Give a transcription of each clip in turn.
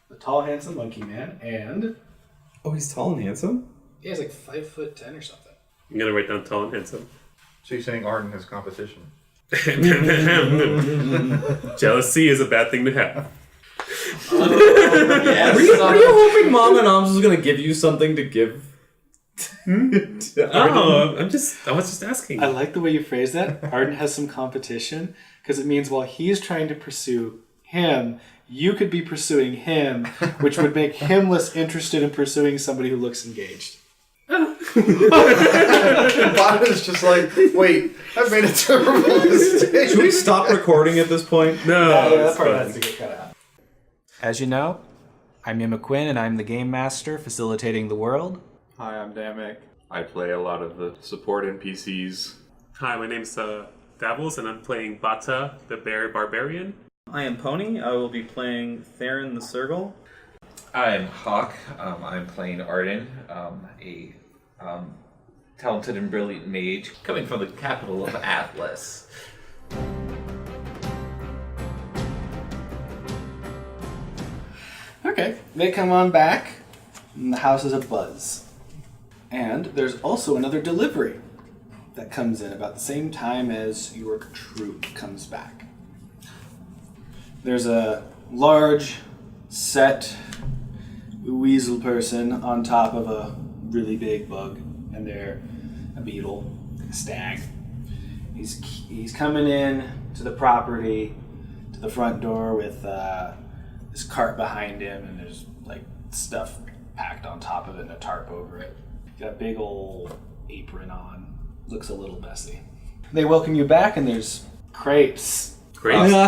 the tall, handsome monkey man, and... Oh, he's tall and handsome? Yeah, he's like 5'10" or something. I'm gonna write down tall and handsome. So you're saying Arden has competition? Jealousy is a bad thing to have. Yes. Were you hoping Mom and Oms was going to give you something to give? Oh, I was just asking. I like the way you phrase that. Arden has some competition, because it means while he's trying to pursue him, you could be pursuing him, which would make him less interested in pursuing somebody who looks engaged. Bata's just like, wait, I've made a terrible mistake. Should we stop recording at this point? No, that it's part fine. has to get cut out. As you know, I'm Emma Quinn, and I'm the Game Master facilitating the world. Hi, I'm Damek. I play a lot of the support NPCs. Hi, my name's Davos, and I'm playing Bata, the bear barbarian. I am Pony. I will be playing Therrin the Sergal. I'm Hawk. I'm playing Arden, a talented and brilliant mage coming from the capital of Atlas. Okay, they come on back, and the house is abuzz. And there's also another delivery that comes in about the same time as your troop comes back. There's a large, set weasel person on top of a really big bug, and they're a beetle, a stag. He's coming in to the property, to the front door with this cart behind him, and there's like stuff packed on top of it and a tarp over it. Got a big old apron on. Looks a little messy. They welcome you back, and there's crepes. Great. The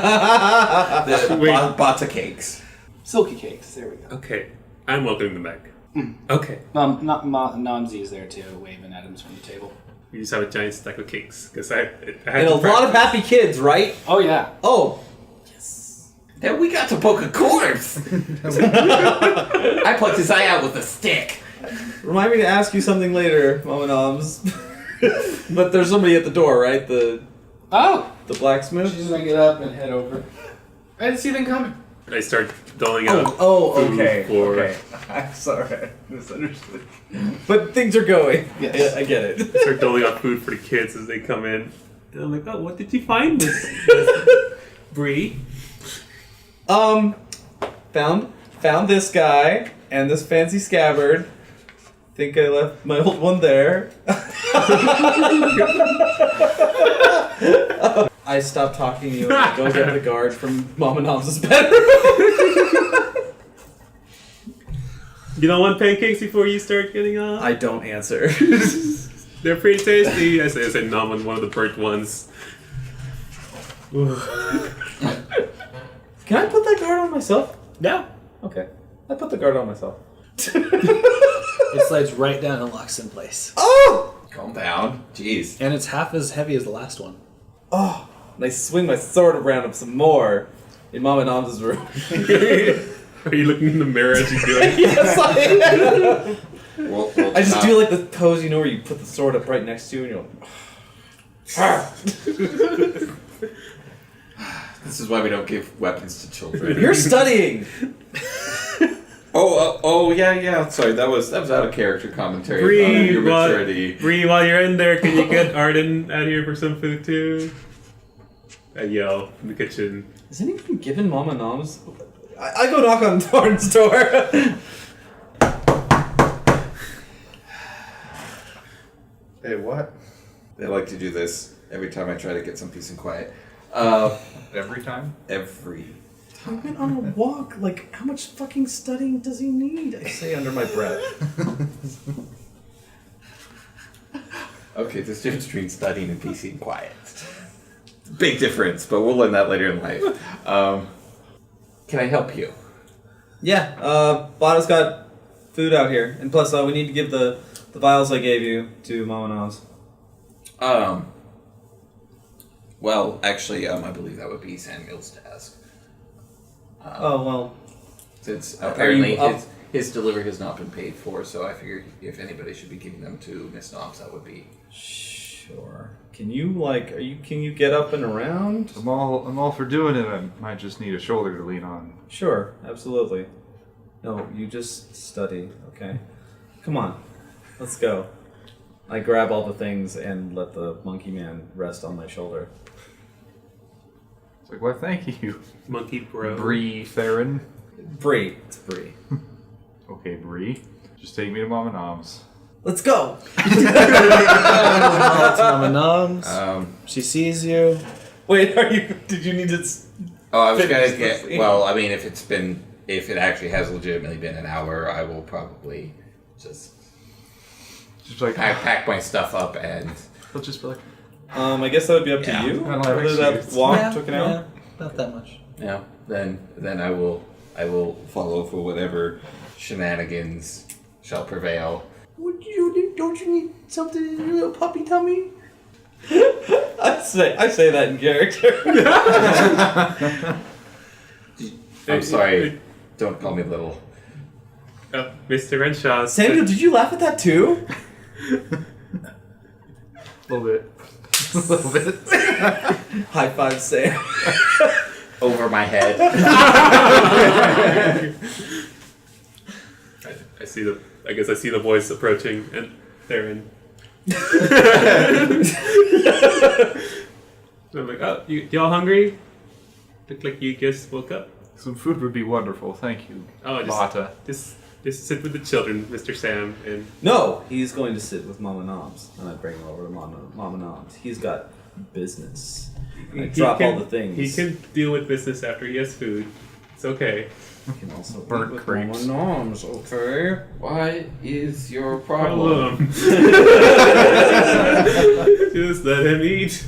Bata cakes. Silky cakes. There we go. Okay, I'm welcoming them back. Okay. Namzi is there too, waving at him from the table. We just have a giant stack of cakes, because I had And to a lot of happy kids, right? Oh yeah. Oh. And we got to poke a corpse! I plucked his eye out with a stick. Remind me to ask you something later, Mom and Oms. But there's somebody at the door, right? The blacksmith? She's gonna get up and head over. I didn't see them coming. I start doling out okay. food for... Okay. I'm sorry. I misunderstood. But things are going. Yes. Yeah, I get it. I start doling out food for the kids as they come in. And I'm like, oh, what did you find this Bree? Found this guy and this fancy scabbard. Think I left my old one there. I stopped talking to you and I go get the guard from Mom and Mom's bedroom. You don't want pancakes before you start getting on? I don't answer. They're pretty tasty. I say nom on one of the burnt ones. Can I put that guard on myself? No. Okay. I put the guard on myself. It slides right down and locks in place. Oh! Calm down. Jeez. And it's half as heavy as the last one. Oh! And I swing my sword around him some more in Mom and Mom's room. Are you looking in the mirror as you do it? Yes, I am! We'll I just do like the pose, you know, where you put the sword up right next to you and you're like... This is why we don't give weapons to children. You're studying! Yeah. Sorry, that was out of character commentary. Bree, Your maturity. Bree, while you're in there, can you get Arden out here for some food too? I yell in the kitchen. Has anyone given Mom and Mom's... I go knock on Arden's door. Hey, what? They like to do this every time I try to get some peace and quiet. Every time? Every I went on a walk. Like, how much fucking studying does he need? I say under my breath. Okay, there's a difference between studying and peace and quiet. Big difference, but we'll learn that later in life. Can I help you? Yeah, Bata's got food out here. And plus, we need to give the vials I gave you to Mom and Oz. Well, actually, I believe that would be Samuel's task. Since apparently his delivery has not been paid for, so I figured if anybody should be giving them to Miss Knobs, that would be... Sure. Can you can you get up and around? I'm all for doing it. I might just need a shoulder to lean on. Sure, absolutely. No, you just study, okay? Come on, let's go. I grab all the things and let the monkey man rest on my shoulder. It's like, well, thank you. Monkey bro. Bree Therrin. Bree. It's Bree. Okay, Bree. Just take me to Mama Nom's. Let's go! Mama Noms. She sees you. Wait, did you need to... I was finish gonna get. the scene? Well, I mean, if it actually has legitimately been an hour, I will probably just Just like, pack my stuff up and. I'll just be like, I guess that would be up to Yeah. you. I don't have Whether that excuse. walk took an hour. Not that much. Yeah, then I will follow for whatever shenanigans shall prevail. Don't you need something in your little puppy tummy? I say that in character. I'm sorry. Don't call me little. Oh, Mr. Renshaw. Samuel, did you laugh at that too? a little bit. A little bit. High five, Sam. Over my head. I guess I see the voice approaching, and Therrin. I'm like, oh, y'all hungry? Look like you just woke up. Some food would be wonderful, thank you. Oh, Bata. just sit with the children, Mr. Sam, and No, he's going to sit with Mama Noms, and I bring him over to Mama Noms. He's got business. I drop all the things. He can deal with business after he has food. It's okay. He can also Burnt eat with crepes. Mama Noms, okay? What is your problem? Just let him eat.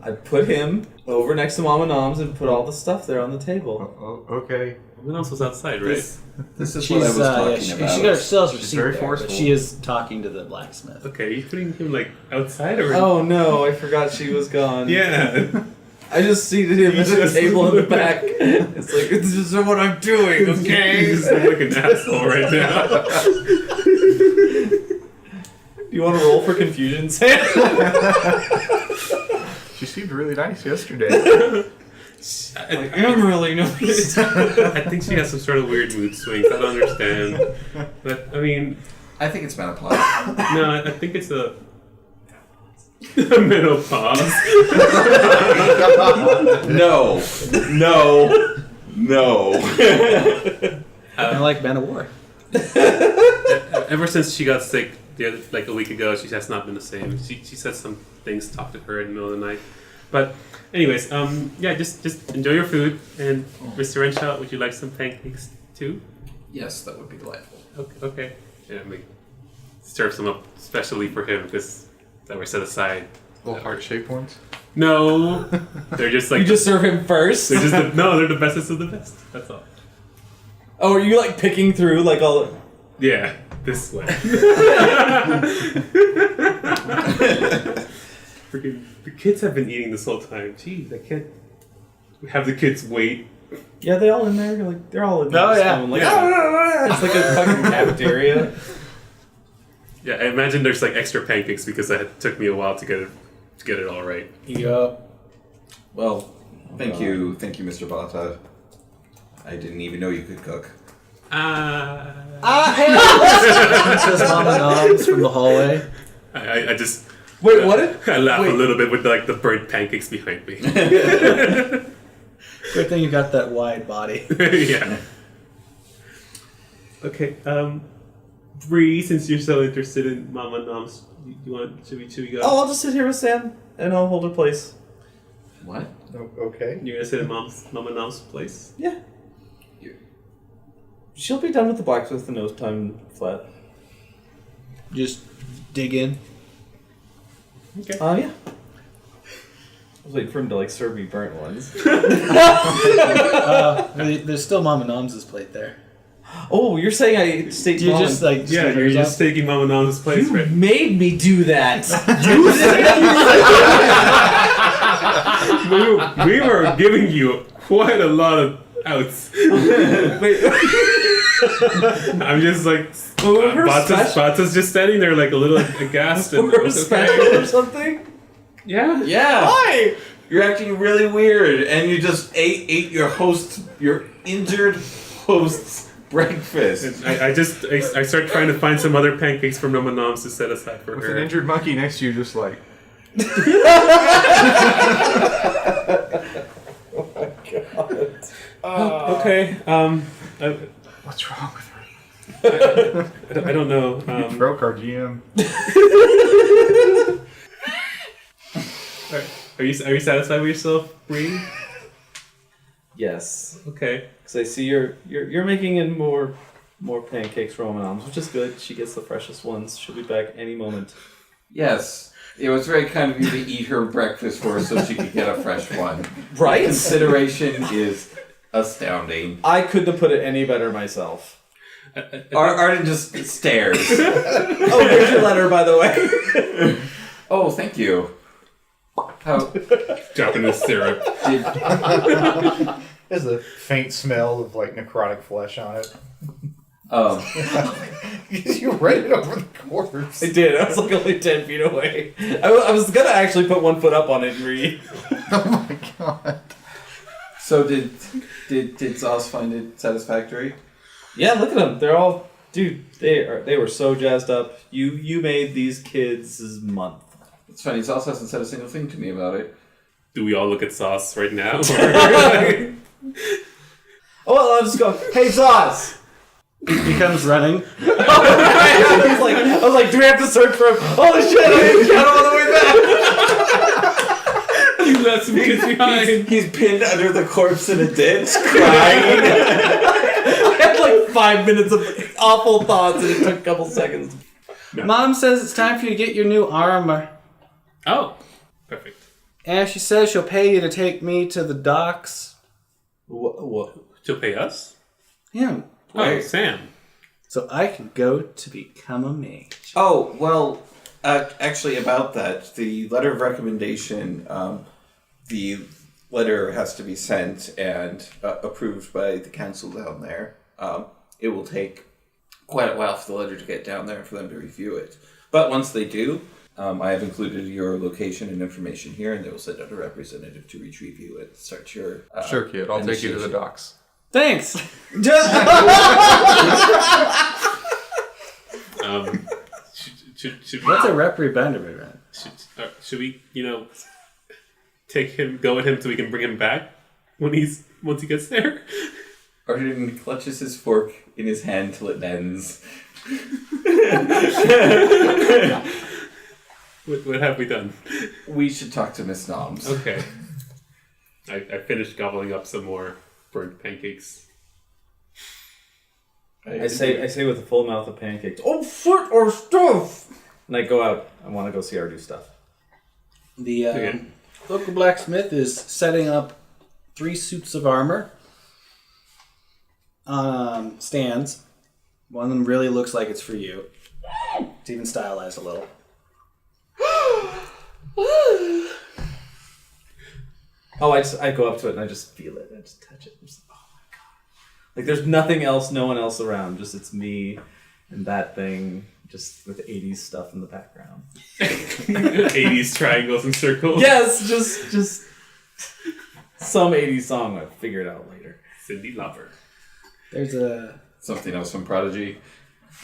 I put him over next to Mama Noms and put all the stuff there on the table. Oh, okay. Everyone else was outside, right? This is She's, what I was talking she about. got her sales receipt very there, forceful. but she is talking to the blacksmith. Okay, you putting him like outside or? Oh no, I forgot she was gone. Yeah. I just seated him at the table in the back. It's like, this is what I'm doing, okay? You just look like an asshole right now. Do you want to roll for confusion, Sam? She seemed really nice yesterday. I'm really nice. I think she has some sort of weird mood swings. I don't understand. But I mean, I think it's menopause. no, I think it's a menopause. No. I like Man of War. Ever since she got sick, like a week ago, she has not been the same. She said some things, talked to her in the middle of the night. But anyways, yeah, just enjoy your food. And Mr. Renshaw, would you like some pancakes too? Yes, that would be delightful. Okay. Yeah, serve some up specially for him because that were set aside. Little heart-shaped ones. No, they're just like You just serve him first? they're the bestest of the best. That's all. Oh, are you like picking through like all... Yeah, this way. Freaking, the kids have been eating this whole time. Jeez, I can't have the kids wait. Yeah, they all in there. Like they're all in there. Oh, just yeah. going, like, Yeah. It's like a fucking cafeteria. Yeah, I imagine there's like extra pancakes because it took me a while to get it all right. Yup. Well, thank you, Mr. Bata. I didn't even know you could cook. Says Mama Noms from the hallway. I just Wait, what? I laugh Wait. a little bit with like the burnt pancakes behind me. Good thing you got that wide body. Yeah. Okay, Bree, since you're so interested in Mama Noms, should we go? Oh, I'll just sit here with Sam and I'll hold her place. What? Okay. You're gonna sit in Mama Nom's place? Yeah. She'll be done with the blacksmith in no time flat. Just dig in. Okay. Yeah. I was waiting for him to like serve me burnt ones. There's still Mama Noms' plate there. Oh, you're saying I stayed Do you just like Yeah, scoot you're hers just up? taking Mama Nom's place, You right? made me do that. We were giving you quite a lot of outs. Wait. I'm just like, Well, we're Bata's just standing there like a little aghast. And We're special or something? Yeah. Yeah. Why? You're acting really weird, and you just ate your injured host's breakfast. I start trying to find some other pancakes from Mama Noms to set aside for With her. an injured monkey next to you, just like. Okay. What's wrong with her? I don't know. Broke our GM. Are you satisfied with yourself, Bree? Yes. Okay. Because I see you're making in more pancakes for Mama Noms, which is good. She gets the freshest ones. She'll be back any moment. Yes. It was very kind of you to eat her breakfast for her so she could get a fresh one. Right? Consideration is astounding. I couldn't have put it any better myself. Arden just stares. Oh, here's your letter, by the way. Oh, thank you. How Dropping the syrup. did There's a faint smell of like necrotic flesh on it. You read it over the corpse. I did. I was like only 10 feet away. I was going to actually put 1 foot up on it and read. Oh my god. so did Zaus find it satisfactory? Yeah, look at them. They're all... Dude, they were so jazzed up. You made these kids' month. It's funny, Zaus hasn't said a single thing to me about it. Do we all look at Sauce right now? Oh, well, I'll just go, hey, Zaus! He comes running. I was like, do we have to search for him? Holy shit, I didn't count all the way back! You left some kids behind. He's pinned under the corpse in a ditch, crying. I had like 5 minutes of awful thoughts and it took a couple seconds. Mom says it's time for you to get your new armor. Oh, perfect. And she says she'll pay you to take me to the docks. What? She'll pay us? Yeah. Oh, Sam. So I can go to become a mage. Oh, well, actually about that, the letter of recommendation, the letter has to be sent and approved by the council down there. It will take quite a while for the letter to get down there and for them to review it. But once they do, I have included your location and information here, and they will send out a representative to retrieve you and start your Sure, kid. I'll take you to the initiation. docks. Thanks. Should we, What's a representative? should we, go with him so we can bring him back once he gets there? Arden clutches his fork in his hand till it bends. What have we done? We should talk to Miss Noms. Okay. I finished gobbling up some more burnt pancakes. I say with a full mouth of pancakes, oh, foot or stuff! And I go out. I want to go see our new stuff. The local blacksmith is setting up 3 suits of armor on stands. One of them really looks like it's for you. It's even stylized a little. Oh, I go up to it and I just feel it. I just touch it. I'm just, oh my god! Like there's nothing else, no one else around. Just it's me and that thing, just with 80s stuff in the background. 80s triangles and circles. Yes, just some 80s song. I'll figure it out later. Cindy Lauper. There's a Something else from Prodigy.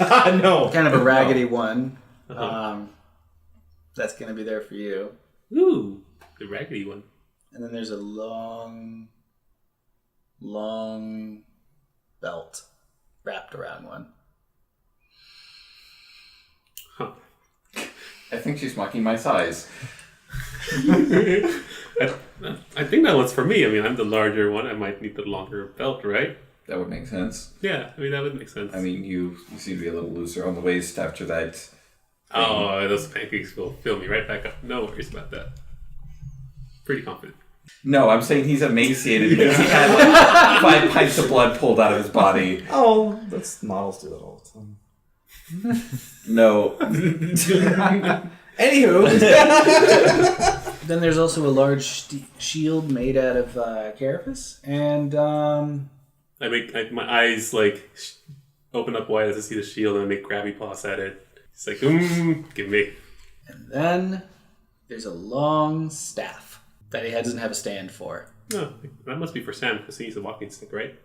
No, kind of a raggedy one. Uh-huh. That's going to be there for you. Ooh, the raggedy one. And then there's a long belt wrapped around one. Huh. I think she's mocking my size. I think that one's for me. I mean, I'm the larger one. I might need the longer belt, right? That would make sense. Yeah, I mean, that would make sense. I mean, you seem to be a little looser on the waist after that. Oh, those pancakes will fill me right back up. No worries about that. Pretty confident. No, I'm saying he's emaciated because he had like 5 pints of blood pulled out of his body. Oh, that's models do that all the time. No. Anywho, Then there's also a large shield made out of carapace, and my eyes open up wide as I see the shield, and I make grabby paws at it. It's like, give me. and then there's a long staff that he doesn't have a stand for. No, that must be for Sam because he needs a walking stick, right?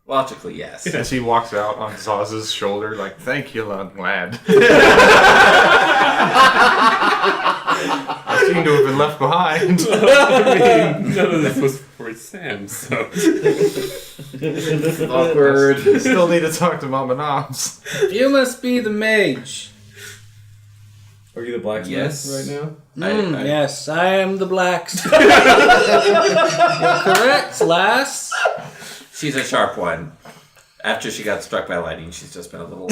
Logically, yes. As he walks out on Zaus's shoulder, like, thank you, lad. I seem to have been left behind. I mean, none of this was for Sam, so. Awkward. Still need to talk to Mama Noms. You must be the mage. Are you the blacksmith Yes. right now? Yes, I am the blacksmith. You're correct, lass. She's a sharp one. After she got struck by lightning, she's just been a little...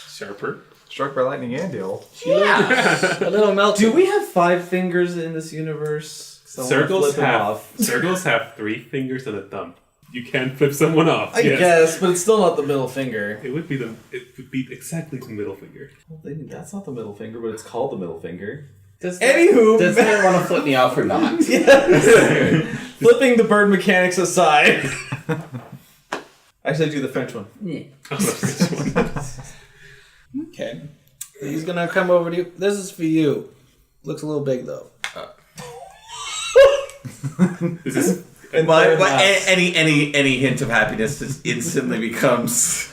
Sharper. Struck by lightning and ill. A little melted. Do we have 5 fingers in this universe? So I wanna flip him off. Circles have 3 fingers and a thumb. You can flip someone off. I guess, but it's still not the middle finger. It would be exactly the middle finger. Well, that's not the middle finger, but it's called the middle finger. Does Anywho, anyone want to flip me off or not? yes. Flipping the bird mechanics aside. Actually, do the French one. Okay. He's gonna come over to you. This is for you. Looks a little big though. Is this Any hint of happiness just instantly becomes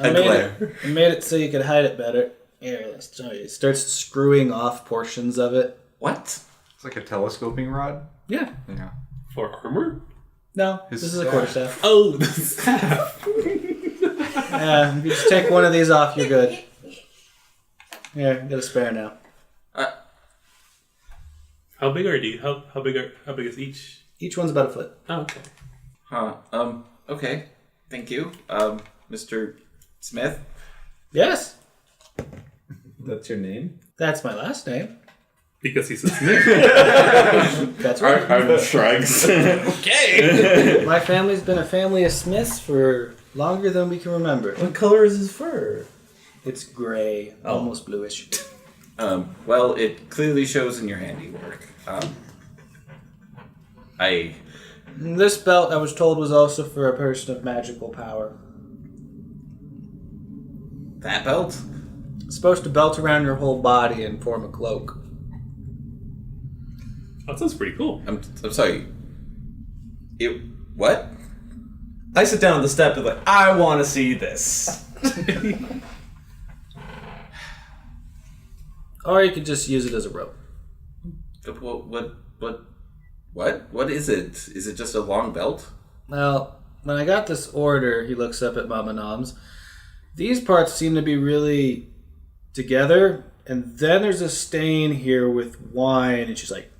a glare. I made it so you could hide it better. Here, let's show you. It starts screwing off portions of it. What? It's like a telescoping rod. Yeah. Yeah. for armor? No, His this is a staff. quarterstaff. Oh, the staff. Yeah, if you just take one of these off, you're good. Here, get a spare now. How big are these? How big is each? Each one's about a foot. Oh, okay. Huh. Okay. Thank you. Mr. Smith. Yes, That's your name? that's my last name. Because he's a snake. That's right. Arden shrugs. Okay. My family's been a family of smiths for longer than we can remember. What color is his fur? It's gray, almost bluish. Well, it clearly shows in your handiwork. This belt, I was told, was also for a person of magical power. That belt? It's supposed to belt around your whole body and form a cloak. That sounds pretty cool. I'm sorry. What? I sit down on the step and like, I want to see this. Or you could just use it as a rope. What is it? Is it just a long belt? Well, when I got this order, he looks up at Mama Noms. These parts seem to be really together, and then there's a stain here with wine, and she's like,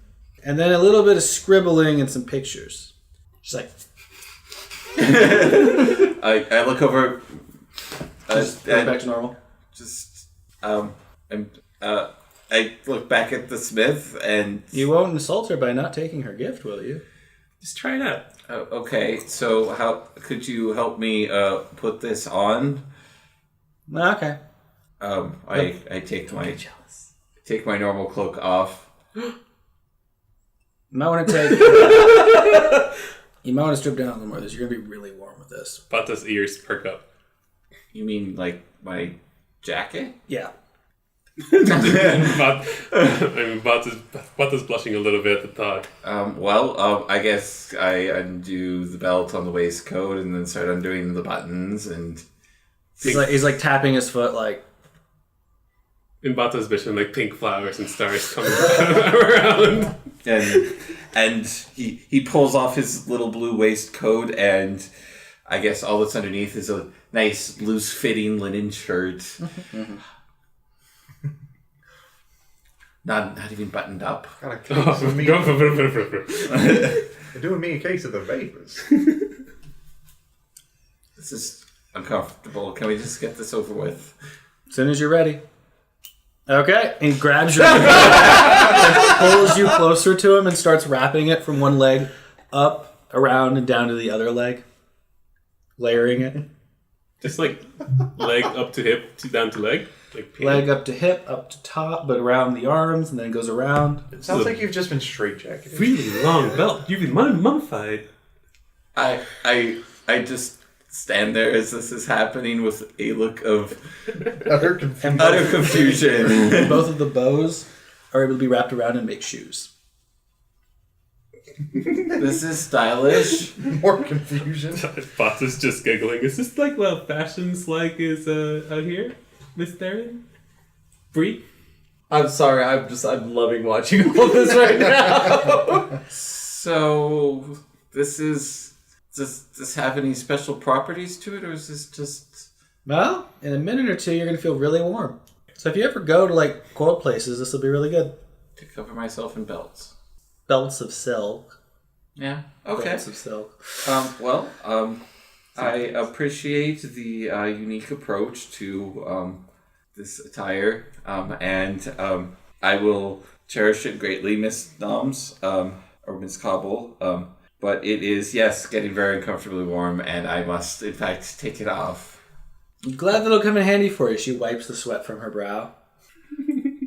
and then a little bit of scribbling and some pictures. She's like, I look over. just go back to normal. I look back at the smith and. You won't insult her by not taking her gift, will you? Just try it out. Okay, so how could you help me put this on? Okay. I take my normal cloak off. You might want to you might want to strip down a little more of this. You're going to be really warm with this. Bata's ears perk up. You mean like my jacket? Yeah. Bata's blushing a little bit at the thought. I guess I undo the belt on the waistcoat and then start undoing the buttons and. He's like tapping his foot like. In Bata's vision, like pink flowers and stars coming around. And he pulls off his little blue waistcoat and I guess all that's underneath is a nice loose fitting linen shirt. Not even buttoned up. Got a case of me. Go. They're doing me a case of the vapors. This is uncomfortable. Can we just get this over with? As soon as you're ready. Okay. And he grabs your and pulls you closer to him and starts wrapping it from one leg up, around, and down to the other leg. Layering it. Just like leg up to hip, down to leg. Like pink. Leg up to hip, up to top, but around the arms, and then it goes around. It sounds like you've just been straitjacketed. Really long belt. You've been mummified. I just stand there as this is happening with a look of Utter confusion. utter confusion. Both of the bows are able to be wrapped around and make shoes. This is stylish. More confusion. Bata's just giggling. Is this like what fashion's like is out here, Miss Therrin? Brie? I'm sorry. I'm loving watching all this right now. So, does this have any special properties to it, or is this just... Well, in a minute or two, you're going to feel really warm. So if you ever go to, like, cold places, this will be really good. To cover myself in belts? Belts of silk. Yeah, okay. Belts of silk. I appreciate the unique approach to this attire, and I will cherish it greatly, Miss Noms, or Miss Cobble. But it is, yes, getting very uncomfortably warm, and I must, in fact, take it off. I'm glad that'll come in handy for you. She wipes the sweat from her brow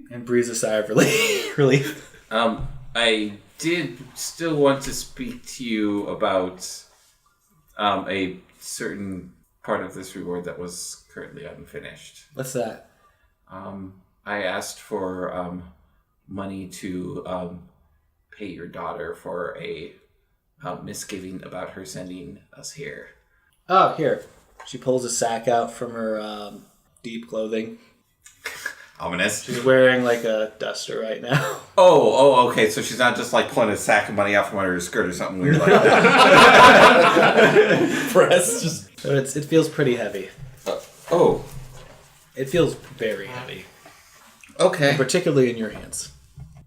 and breathes a sigh of relief. I did still want to speak to you about a certain part of this reward that was currently unfinished. What's that? I asked for money to pay your daughter for a misgiving about her sending us here. Oh, here. She pulls a sack out from her deep clothing. Ominous. She's wearing like a duster right now. Oh, okay. So she's not just like pulling a sack of money out from under her skirt or something weird like that. Press just. So it feels pretty heavy. Oh, It feels very heavy, okay. particularly in your hands.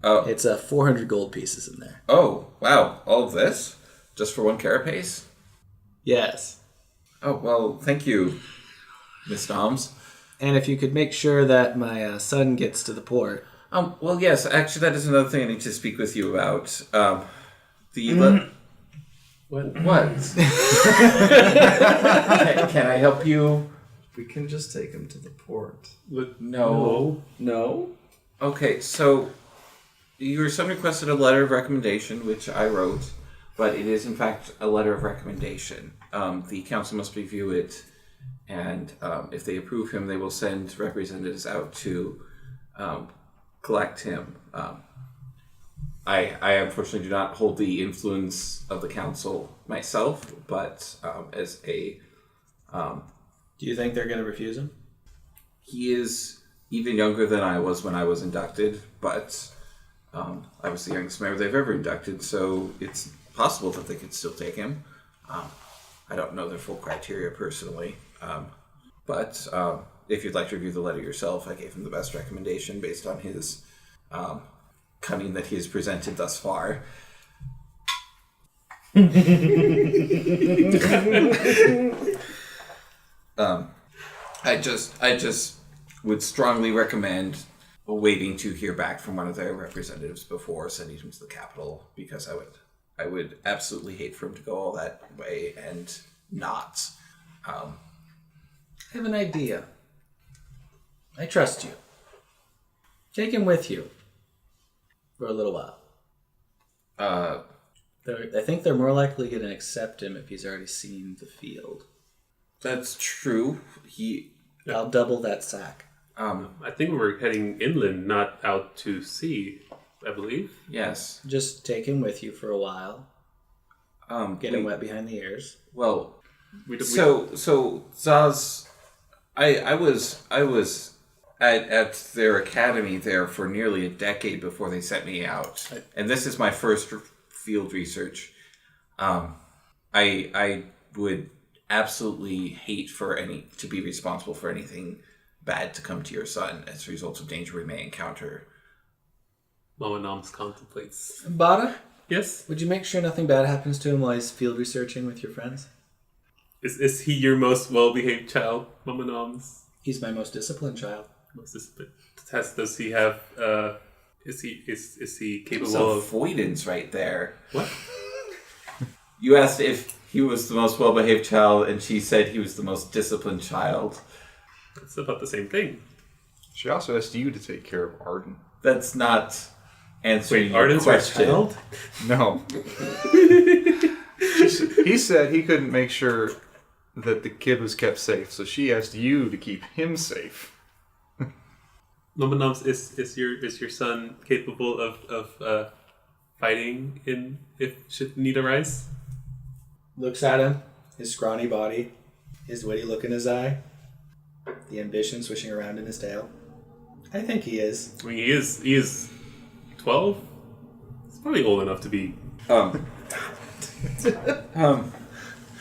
Oh, It's 400 gold pieces in there. oh, wow. All of this just for one carapace? Yes. Oh, well, thank you, Miss Noms. And if you could make sure that my son gets to the port. Well, yes. Actually, that is another thing I need to speak with you about. What? Can I help you? We can just take him to the port. No. No? Okay, so your son requested a letter of recommendation, which I wrote, but it is in fact a letter of recommendation. The council must review it, and if they approve him, they will send representatives out to collect him. I unfortunately do not hold the influence of the council myself, but as a... Do you think they're going to refuse him? He is even younger than I was when I was inducted, but I was the youngest member they've ever inducted, so it's possible that they could still take him. I don't know their full criteria personally, but if you'd like to review the letter yourself, I gave him the best recommendation based on his cunning that he has presented thus far. I just would strongly recommend waiting to hear back from one of their representatives before sending him to the capital, because I would absolutely hate for him to go all that way and not. I have an idea. I trust you. Take him with you for a little while. I think they're more likely going to accept him if he's already seen the field. That's true. I'll double that sack. I think we're heading inland, not out to sea, I believe. Yes. Just take him with you for a while. Get him wet behind the ears. Well, so Zaus, I was at their academy there for nearly a decade before they sent me out, and this is my first field research. I would absolutely hate to be responsible for anything bad to come to your son as a result of danger we may encounter. Mama Noms contemplates. Bata, Yes? would you make sure nothing bad happens to him while he's field researching with your friends? Is he your most well-behaved child, Mama Noms? He's my most disciplined child. Does he have, is he capable Some of... avoidance right there. What? You asked if he was the most well-behaved child, and she said he was the most disciplined child. It's about the same thing. She also asked you to take care of Arden. That's not answering your Arden's our question. child? No. He said he couldn't make sure that the kid was kept safe, so she asked you to keep him safe. Mama Noms, is your son capable of fighting in if should need arise? Looks at him, his scrawny body, his witty look in his eye, the ambition swishing around in his tail. I think he is. I mean, he is 12. He's probably old enough to be. How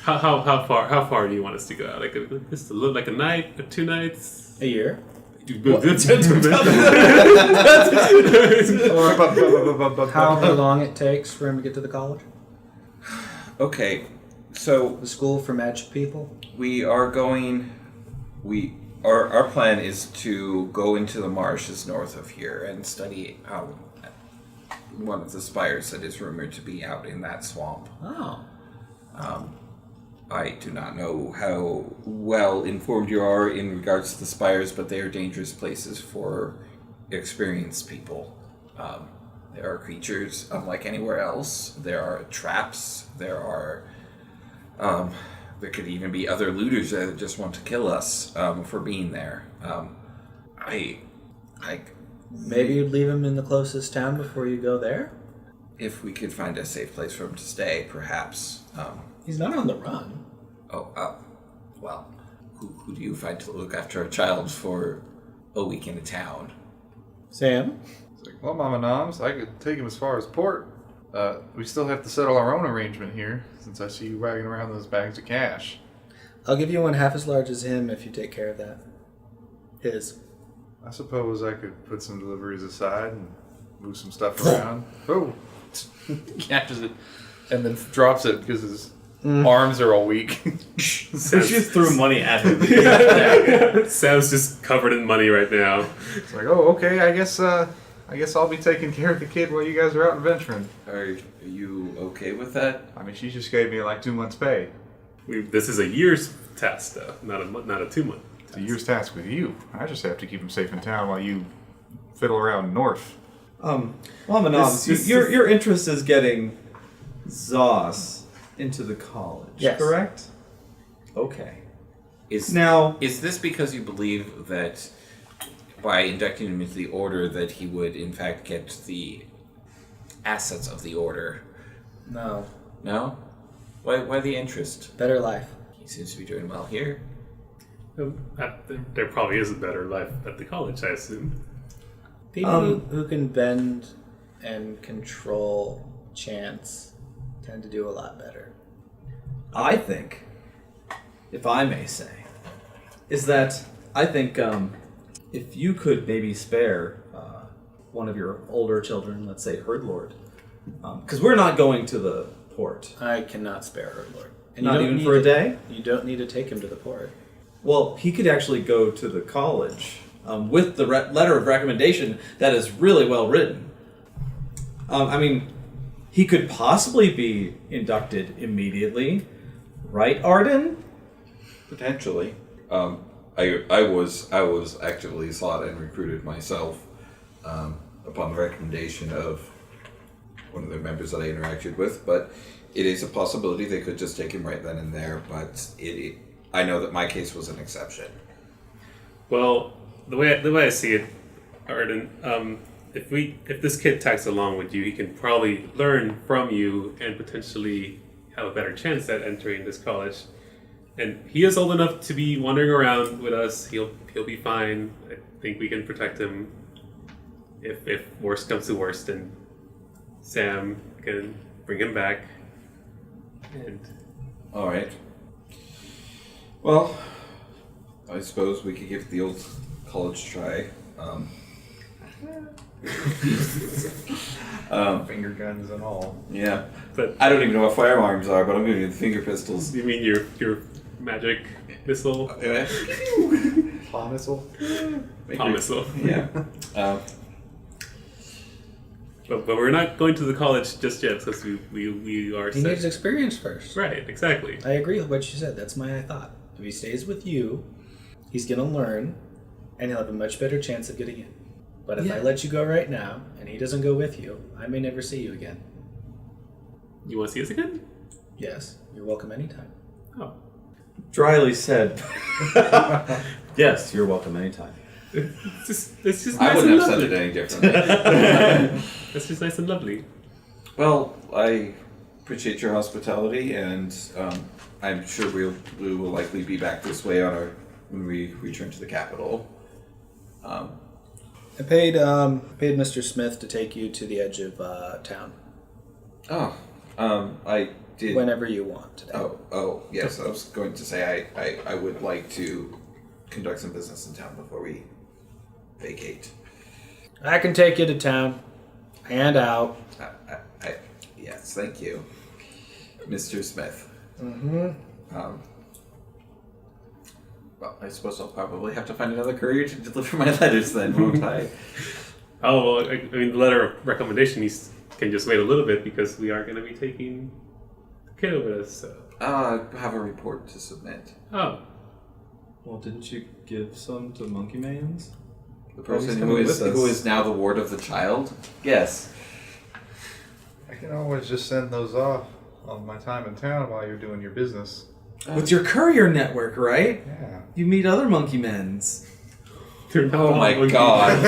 How far do you want us to go out? Like just a little, like a night or 2 nights? A year. How long it takes for him to get to the college? Okay, so The school for magic people? we are going. Our plan is to go into the marshes north of here and study one of the spires that is rumored to be out in that swamp. Oh. I do not know how well informed you are in regards to the spires, but they are dangerous places for experienced people. There are creatures unlike anywhere else. There are traps. There could even be other looters that just want to kill us for being there. Maybe you'd leave him in the closest town before you go there? If we could find a safe place for him to stay, perhaps. He's not on the run. Well, who do you find to look after a child for a week in a town? Sam? It's like, well, Mama Noms, I could take him as far as port. We still have to settle our own arrangement here, since I see you wagging around those bags of cash. I'll give you one half as large as him if you take care of that. His. I suppose I could put some deliveries aside and move some stuff around. Oh! Catches it and then drops it because his arms are all weak. She just threw money at him. Sam's just covered in money right now. It's like, oh, okay, I guess I'll be taking care of the kid while you guys are out adventuring. Are you okay with that? I mean, she just gave me like 2 months' pay. This is a year's task, though, not a 2 month. It's a year's task with you. I just have to keep him safe in town while you fiddle around north. Mamanov, your interest is getting Zaus into the college, Yes. correct? Okay. Is this because you believe that by inducting him into the order that he would in fact get the assets of the order? No. No? Why the interest? Better life. He seems to be doing well here. There probably is a better life at the college, I assume. People who can bend and control chance tend to do a lot better. I think, if I may say, is that I think if you could maybe spare one of your older children, let's say Herd Lord, because we're not going to the port. I cannot spare her, Lord. And Not even for a day? You don't need to take him to the port. Well, he could actually go to the college with the letter of recommendation that is really well written. I mean, he could possibly be inducted immediately, right, Arden? Potentially. I was actively sought and recruited myself upon the recommendation of one of the members that I interacted with, but it is a possibility they could just take him right then and there, but I know that my case was an exception. Well, the way I see it, Arden, if this kid tags along with you, he can probably learn from you and potentially have a better chance at entering this college. And he is old enough to be wandering around with us. He'll be fine. I think we can protect him. If worst comes to worst, then Sam can bring him back. And All right. Well, I suppose we could give the old college try. Finger guns and all. Yeah. but I don't even know what firearms are, but I'm going to do the finger pistols. you mean your magic missile? Paw missile? Paw missile. Yeah. But we're not going to the college just yet because we are He set. needs experience first. Right, exactly. I agree with what you said. That's my thought. If he stays with you, he's going to learn, and he'll have a much better chance of getting in. But if I let you go right now, and he doesn't go with you, I may never see you again. You want to see us again? Yes, you're welcome anytime. Oh. Dryly said. Yes, you're welcome anytime. It's just I nice wouldn't and have said lovely. it any differently. That's just nice and lovely. Well, I appreciate your hospitality, and I'm sure we will likely be back this way when we return to the capital. I paid Mr. Smith to take you to the edge of town. Oh, I did. Whenever you want today. Oh, yes. I was going to say I would like to conduct some business in town before we vacate. I can take you to town and out. Yes, thank you, Mr. Smith. Mm-hmm. Well, I suppose I'll probably have to find another courier to deliver my letters then, won't I? Oh, well, I mean, the letter of recommendation can just wait a little bit because we are going to be taking the kid with us. So. I have a report to submit. Oh. Well, didn't you give some to Monkey Mans? The person he's who coming with us. is now the ward of the child? Yes. I can always just send those off on my time in town while you're doing your business. With your courier network, right? Yeah. You meet other Monkey Mens. Oh my god.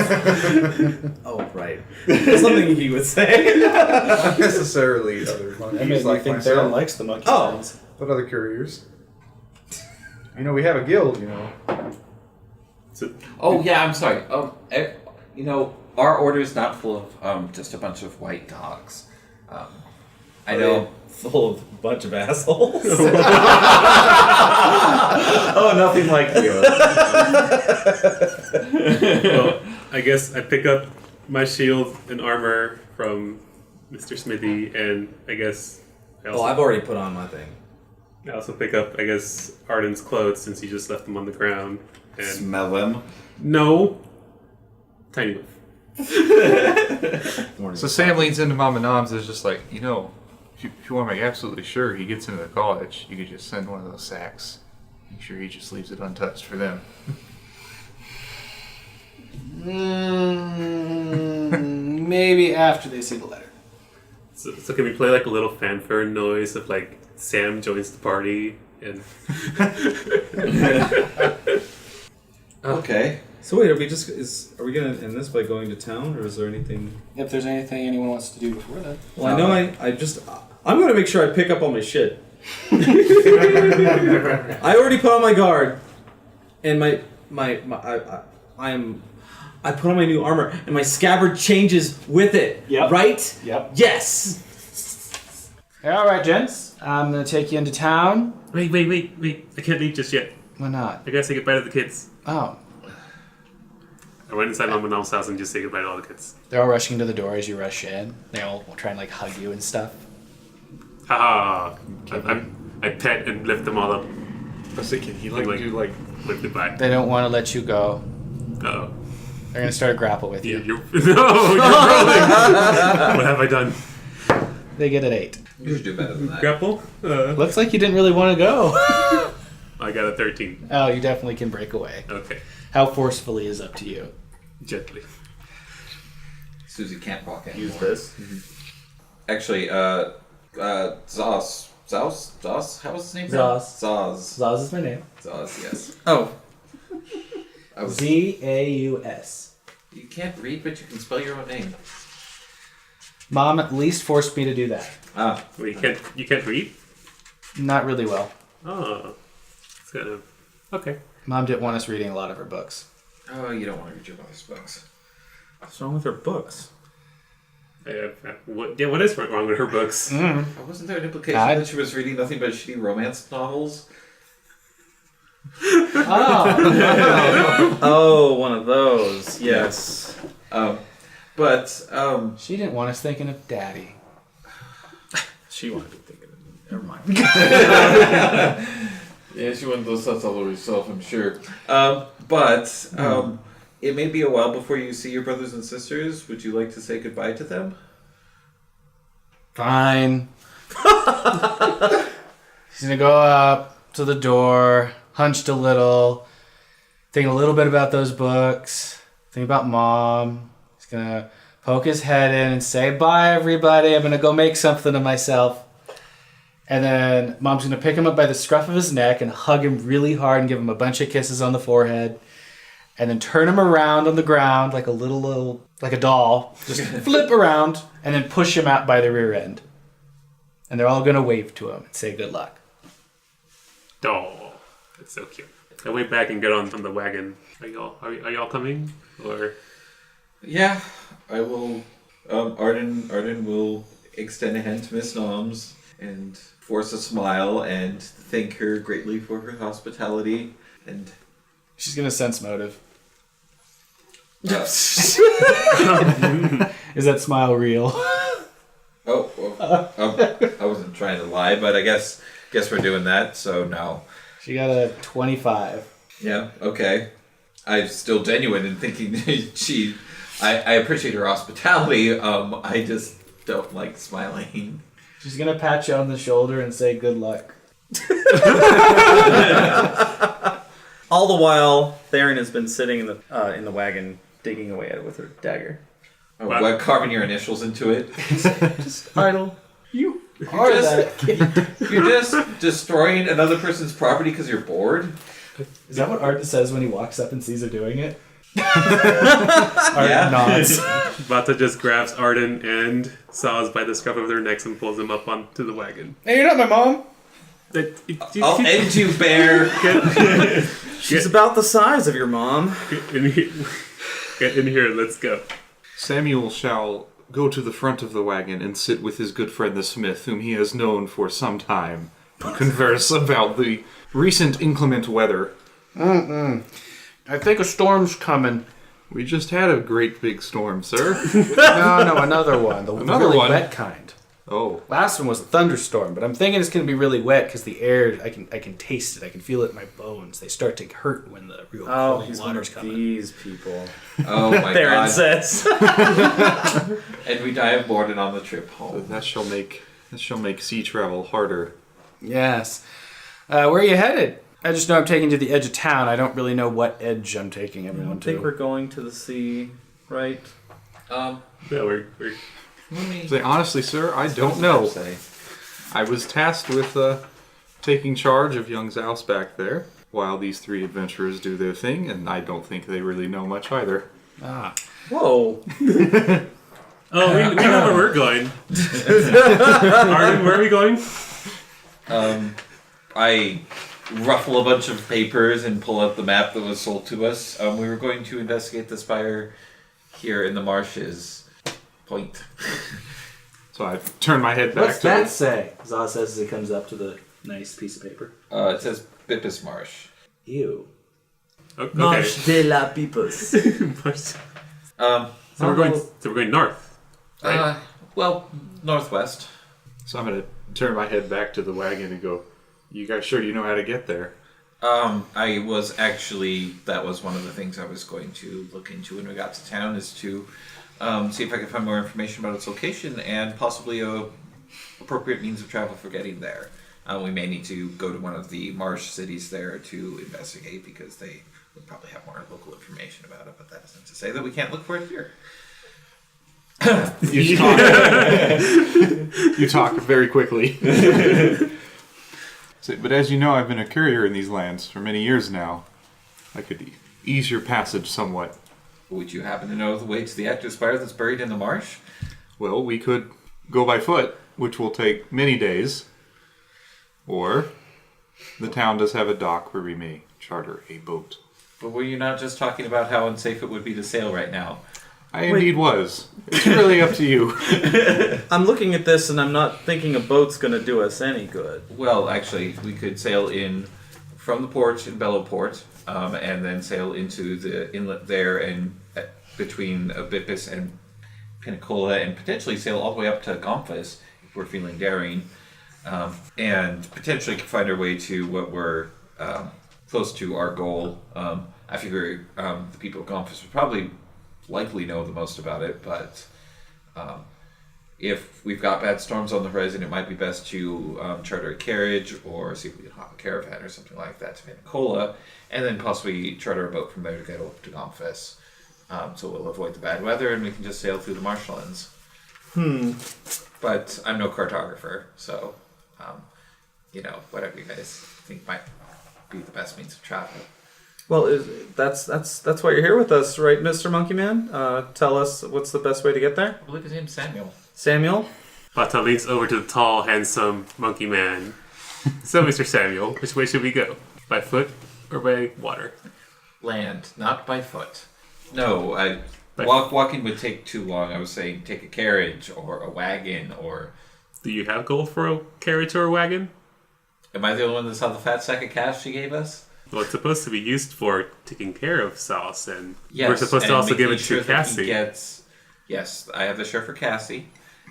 Oh, right. Something he would say. Not necessarily other I monkeys mean, like I think myself, Therrin likes the monkey Oh. friends. but other couriers. We have a guild, So, Oh yeah, I'm sorry. Our order is not full of just a bunch of white dogs. I know. Full of a bunch of assholes. Oh, nothing like you. well, I guess I pick up my shield and armor from Mr. Smithy, and I guess I also, I've already put on my thing. I also pick up, I guess, Arden's clothes since he just left them on the ground. And Smell them. no, tiny whiff. So Sam leans into Mama Noms and is just like, if you want to make absolutely sure he gets into the college, you could just send one of those sacks. Make sure he just leaves it untouched for them. Maybe after they see the letter. So can we play like a little fanfare noise of like Sam joins the party and Okay. So wait, are we gonna end this by going to town, or is there anything? If there's anything anyone wants to do before then. Well, I know I'm gonna make sure I pick up all my shit. I already put on my guard, and I put on my new armor, and my scabbard changes with it. Yep. Right? Yep. Yes. All right, gents. I'm gonna take you into town. wait! I can't leave just yet. Why not? I gotta say goodbye to the kids. Oh, I went inside Mama Nom's house and just say goodbye to all the kids. they're all rushing to the door as you rush in. They all try and hug you and stuff. Haha! I pet and lift them all up. I was thinking he Like- do Wave goodbye. They don't want to let you go. Uh-oh. They're gonna start a grapple with you. You're rolling! What have I done? They get an 8. You should do better than that. Grapple? Looks like you didn't really want to go. I got a 13. Oh, you definitely can break away. Okay. How forcefully is up to you. Gently. Susie can't walk anymore. Use this. Actually, Zaus. How was his name? Zaus. Zaus. Zaus is my name. Zaus, yes. Oh. I was. Zaus. You can't read, but you can spell your own name. Mom at least forced me to do that. Ah. Wait, you can't read? Not really well. Oh. It's kind of... Okay. Mom didn't want us reading a lot of her books. Oh, you don't want to read your mother's books. What's wrong with her books? What is wrong with her books? Wasn't there an implication God. that she was reading nothing but shitty romance novels? Oh. Oh, one of those. Yes. She didn't want us thinking of Daddy. She wanted to think of it. Never mind. Yeah, she wouldn't those thoughts all over herself, I'm sure. It may be a while before you see your brothers and sisters. Would you like to say goodbye to them? Fine. He's gonna go up to the door, hunched a little, think a little bit about those books, think about Mom. He's gonna poke his head in and say, "Bye, everybody. I'm gonna go make something of myself." And then Mom's gonna pick him up by the scruff of his neck and hug him really hard and give him a bunch of kisses on the forehead. and then turn him around on the ground like a like a doll. Just flip around and then push him out by the rear end. And they're all going to wave to him and say good luck. Oh, that's so cute. I wait back and get on the wagon. Are y'all coming? Or Yeah, I will. Arden will extend a hand to Miss Noms and force a smile and thank her greatly for her hospitality. And She's going to sense motive. Is that smile real? I wasn't trying to lie, but I guess we're doing that. So no. She got a 25. Yeah. Okay. I'm still genuine in thinking I appreciate her hospitality. I just don't like smiling. She's going to pat you on the shoulder and say good luck. All the while, Therrin has been sitting in the wagon, digging away at it with her dagger. Oh, what, carving your initials into it? Just idle. You are that kid. You're just destroying another person's property because you're bored? Is that what Arden says when he walks up and sees her doing it? Arden nods. Bata just grabs Arden and Zaus by the scruff of their necks and pulls them up onto the wagon. Hey, you're not my mom. I'll end you, bear. She's about the size of your mom. Get in here, let's go. Samuel shall go to the front of the wagon and sit with his good friend the smith, whom he has known for some time, to converse about the recent inclement weather. I think a storm's coming. We just had a great big storm, sir. No, another one. The Another really one? wet kind. Oh, Last one was a thunderstorm, but I'm thinking it's going to be really wet because the air, I can taste it. I can feel it in my bones. They start to hurt when the real Oh, cold he's one water's of coming. these people. Oh my Therrin god. says. And we die of boredom on the trip home. that shall make sea travel harder. Yes. Where are you headed? I just know I'm taking to the edge of town. I don't really know what edge I'm taking I everyone don't to. think we're going to the sea, right? Yeah, we're Let me Say honestly, sir, I don't know. say. I was tasked with taking charge of young Zaus back there, while these three adventurers do their thing, and I don't think they really know much either. Ah. Whoa. Oh, we know where we're going. Arden, where are we going? I ruffle a bunch of papers and pull out the map that was sold to us. We were going to investigate the spire here in the marshes. Point. So I turn my head back What's to that say? Zaw says as he comes up to the nice piece of paper. It says Bippus Marsh. Ew. Okay. de la pipos. So we're going north. Right? Well, northwest. So I'm going to turn my head back to the wagon and go, you guys sure you know how to get there? I was actually, that was one of the things I was going to look into when we got to town, is to see if I could find more information about its location and possibly a appropriate means of travel for getting there. We may need to go to one of the marsh cities there to investigate because they would probably have more local information about it, but that isn't to say that we can't look for it here. You talk very quickly. But as you know, I've been a courier in these lands for many years now. I could ease your passage somewhat. Would you happen to know the way to the active spire that's buried in the marsh? Well, we could go by foot, which will take many days. Or the town does have a dock where we may charter a boat. But were you not just talking about how unsafe it would be to sail right now? I indeed was. It's really up to you. I'm looking at this and I'm not thinking a boat's going to do us any good. Well, actually, we could sail in from the port in Bellowport, and then sail into the inlet there and between Bippus and Pinnacola, and potentially sail all the way up to Gomphus if we're feeling daring, and potentially find our way to what we're close to our goal. I figure the people of Gomphus would probably likely know the most about it, but if we've got bad storms on the horizon, it might be best to charter a carriage or see if we can hop a caravan or something like that to Pinnacola, and then possibly charter a boat from there to get up to Gomphus. So we'll avoid the bad weather and we can just sail through the marshlands. But I'm no cartographer, so whatever you guys think might be the best means of travel. Well, that's why you're here with us, right, Mr. Monkey Man? Tell us what's the best way to get there. I believe his name's Samuel. Samuel? Bata leans over to the tall, handsome monkey man. So, Mr. Samuel, which way should we go? By foot or by water? Land, not by foot. No, By- walking would take too long. I was saying take a carriage or a wagon or... Do you have gold for a carriage or a wagon? Am I the only one that saw the fat sack of cash she gave us? Well, it's supposed to be used for taking care of Zaus, and Yes, we're supposed to and also give it making sure to that he Cassie. Yes, I have the share for Cassie,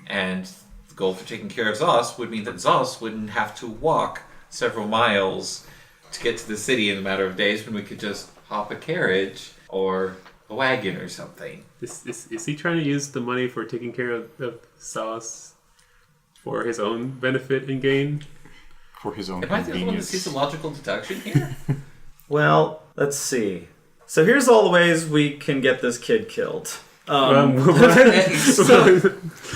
and the goal for taking care of Zaus would mean that Zaus wouldn't have to walk several miles to get to the city in a matter of days when we could just hop a carriage or a wagon or something. Is he trying to use the money for taking care of Zaus for his own benefit and gain? For his own Am I the only one that sees the logical deduction here? Well, let's see. So here's all the ways we can get this kid killed. So,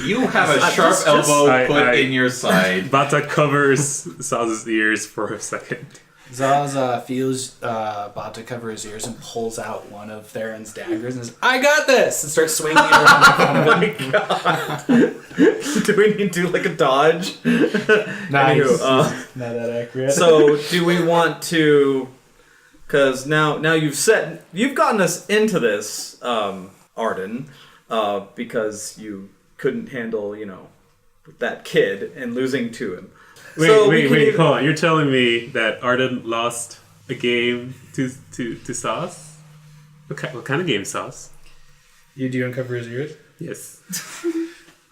you have a sharp elbow put in your side. Bata covers Zaus's ears for a second. Zaus feels Bata cover his ears and pulls out one of Therrin's daggers and says, "I got this!" and starts swinging it around in front of him. Do we need to do like a dodge? Nice. Anywho, Not that accurate. so do we want to? Because now you've gotten us into this, Arden, because you couldn't handle that kid and losing to him. Wait, hold on. You're telling me that Arden lost a game to Zaus? What kind of game, Zaus? You do uncover his ears? Yes.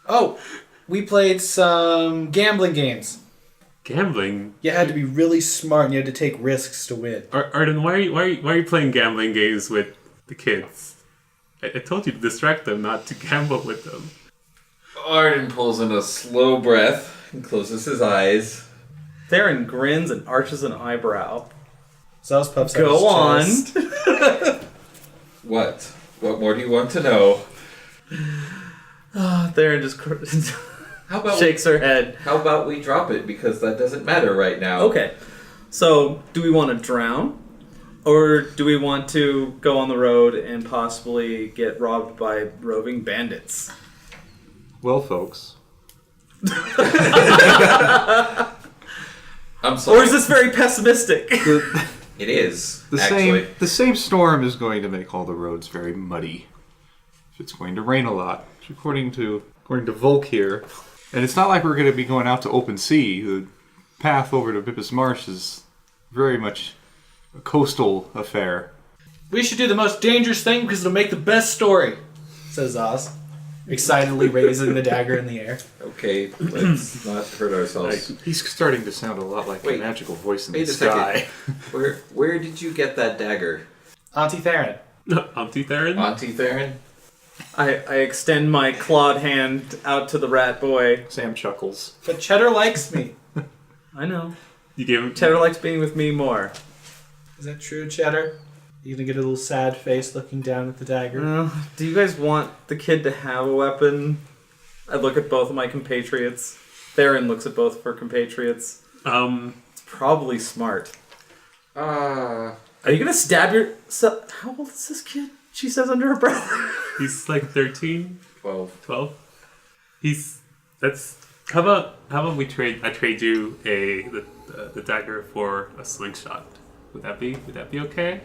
Oh, we played some gambling games. Gambling? You had to be really smart and you had to take risks to win. Arden, why are you playing gambling games with the kids? I told you to distract them, not to gamble with them. Arden pulls in a slow breath and closes his eyes. Therrin grins and arches an eyebrow. Zaus puffs out Go on. his chest. What? What more do you want to know? Therrin just How about shakes her head. How about we drop it because that doesn't matter right now? Okay, so do we want to drown? Or do we want to go on the road and possibly get robbed by roving bandits? Well, folks, I'm sorry. Or is this very pessimistic? It is. the same storm is going to make all the roads very muddy. If it's going to rain a lot, which according to Volk here, and it's not like we're going to be going out to open sea. The path over to Bippus Marsh is very much a coastal affair. We should do the most dangerous thing because it'll make the best story, says Zaus, excitedly raising the dagger in the air. Okay, let's not hurt ourselves. He's starting to sound a lot like Wait, a magical voice in wait the a sky. second. Where did you get that dagger? Auntie Therrin. Auntie Therrin? Auntie Therrin? I extend my clawed hand out to the rat boy. Sam chuckles. But Cheddar likes me. I know. You gave him... Cheddar likes being with me more. Is that true, Cheddar? You gonna get a little sad face looking down at the dagger? Do you guys want the kid to have a weapon? I look at both of my compatriots. Therrin looks at both of her compatriots. It's probably smart. Are you gonna stab your... How old is this kid? She says under her breath. He's like 13? 12. How about we trade... I trade you the dagger for a slingshot. Would that be okay?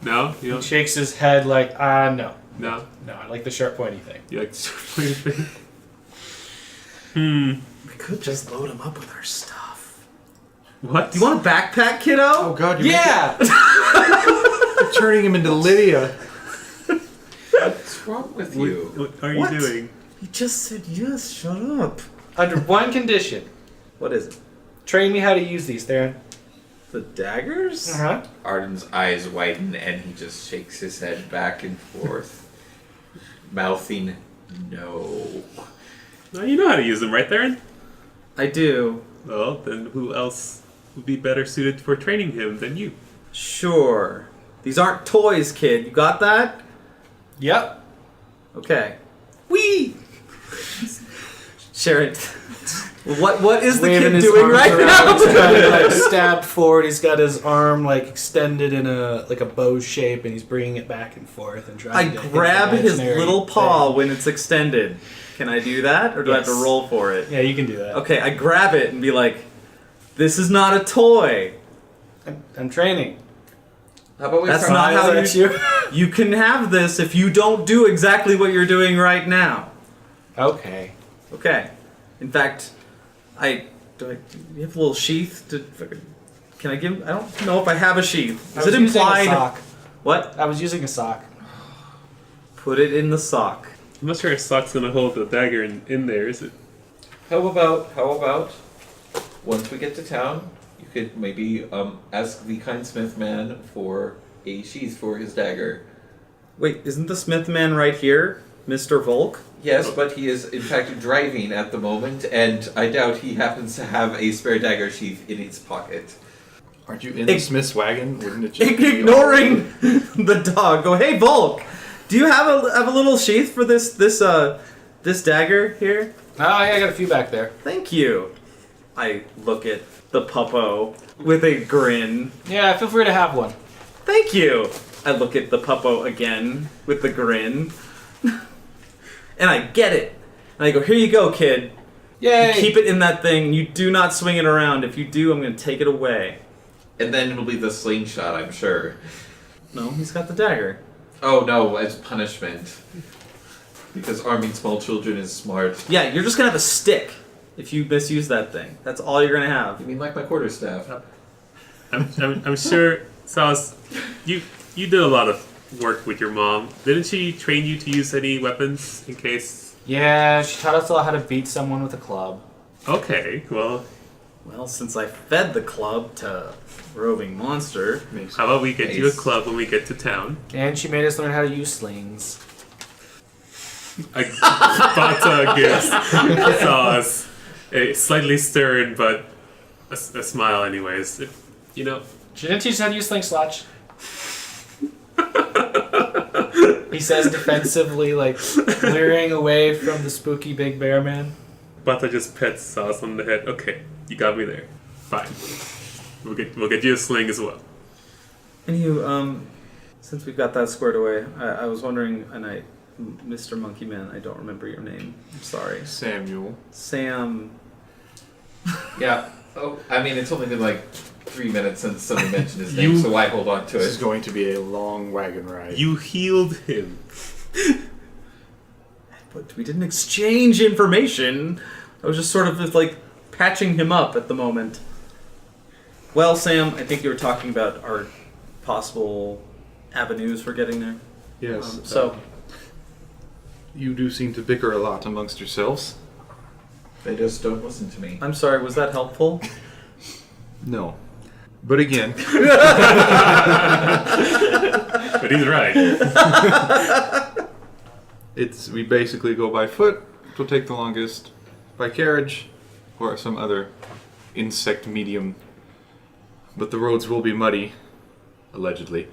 No? You He don't... shakes his head like, no. No? No, I like the sharp pointy thing. You like thing? We could just load him up with our stuff. What? Do you want a backpack, kiddo? Oh God! Yeah! You're turning him into Lydia. What's wrong with you? What are you What? doing? He just said yes, shut up. Under one condition. What is it? Train me how to use these, Therrin. The daggers? Uh-huh. Arden's eyes widen and he just shakes his head back and forth, mouthing no. No, you know how to use them, right, Therrin? I do. Well, then who else would be better suited for training him than you? Sure. These aren't toys, kid. You got that? Yep. Okay. Whee! Sharon. What is the Waving kid his doing arms right around. now? He's trying to like stab forward. He's got his arm like extended in a bow shape, and he's bringing it back and forth and I trying to hit the grab his imaginary little paw thing. when it's extended. Can I do that, or do I have to Yes. roll for it? Yeah, you can do that. Okay, I grab it and be like, "This is not a toy. I'm training. How about we That's try- not how Smiles you. at You can have this if you don't do exactly what you're doing right now." Okay. Okay. In fact, do you have a little sheath to? Can I give? I don't know if I have a sheath. I Is was it using a implied? sock. What? I was using a sock. Put it in the sock. I'm not sure a sock's gonna hold the dagger in there, is it? How about once we get to town, you could maybe ask the kind smith man for a sheath for his dagger. Wait, isn't the Smith man right here, Mr. Volk? Yes, but he is in fact driving at the moment, and I doubt he happens to have a spare dagger sheath in his pocket. Aren't you in the Smith's wagon? Wouldn't it just be Ignoring the dog. Go, hey Volk, do you have a little sheath for this dagger here? Oh, yeah, I got a few back there. Thank you. I look at the puppo with a grin. Yeah, feel free to have one. Thank you. I look at the puppo again with the grin. And I get it. And I go, here you go, kid. Yay! You keep it in that thing. You do not swing it around. If you do, I'm going to take it away. And then it'll be the slingshot, I'm sure. No, he's got the dagger. Oh no, as punishment. Because arming small children is smart. Yeah, you're just going to have a stick if you misuse that thing. That's all you're going to have. You mean like my quarterstaff? I'm sure, Zaus, you did a lot of work with your mom. Didn't she train you to use any weapons in case? Yeah, she taught us all how to beat someone with a club. Okay, well, Well, since I fed the club to roving monster, how about we get you a Nice. club when we get to town? And she made us learn how to use slings. Bata gives Zaus a slightly stern but a smile anyways. You know, She didn't teach us how to use sling slotch. He says defensively, like leering away from the spooky big bear man. Bata just pets Zaus on the head. Okay, you got me there. Fine. We'll get you a sling as well. anywho, since we've got that squared away, I was wondering, and Mr. Monkey Man, I don't remember your name. I'm sorry. Samuel? Sam. Yeah. Oh, I mean, it's only been like 3 minutes since someone mentioned his name, so why hold on to This is it? going to be a long wagon ride. You healed him. But we didn't exchange information. I was just sort of just like patching him up at the moment. Well, Sam, I think you were talking about our possible avenues for getting there. Yes. So, You do seem to bicker a lot amongst yourselves. They just don't listen to me. I'm sorry, was that helpful? No. But again, But he's right. we basically go by foot, which will take the longest, by carriage, or some other insect medium. But the roads will be muddy, allegedly.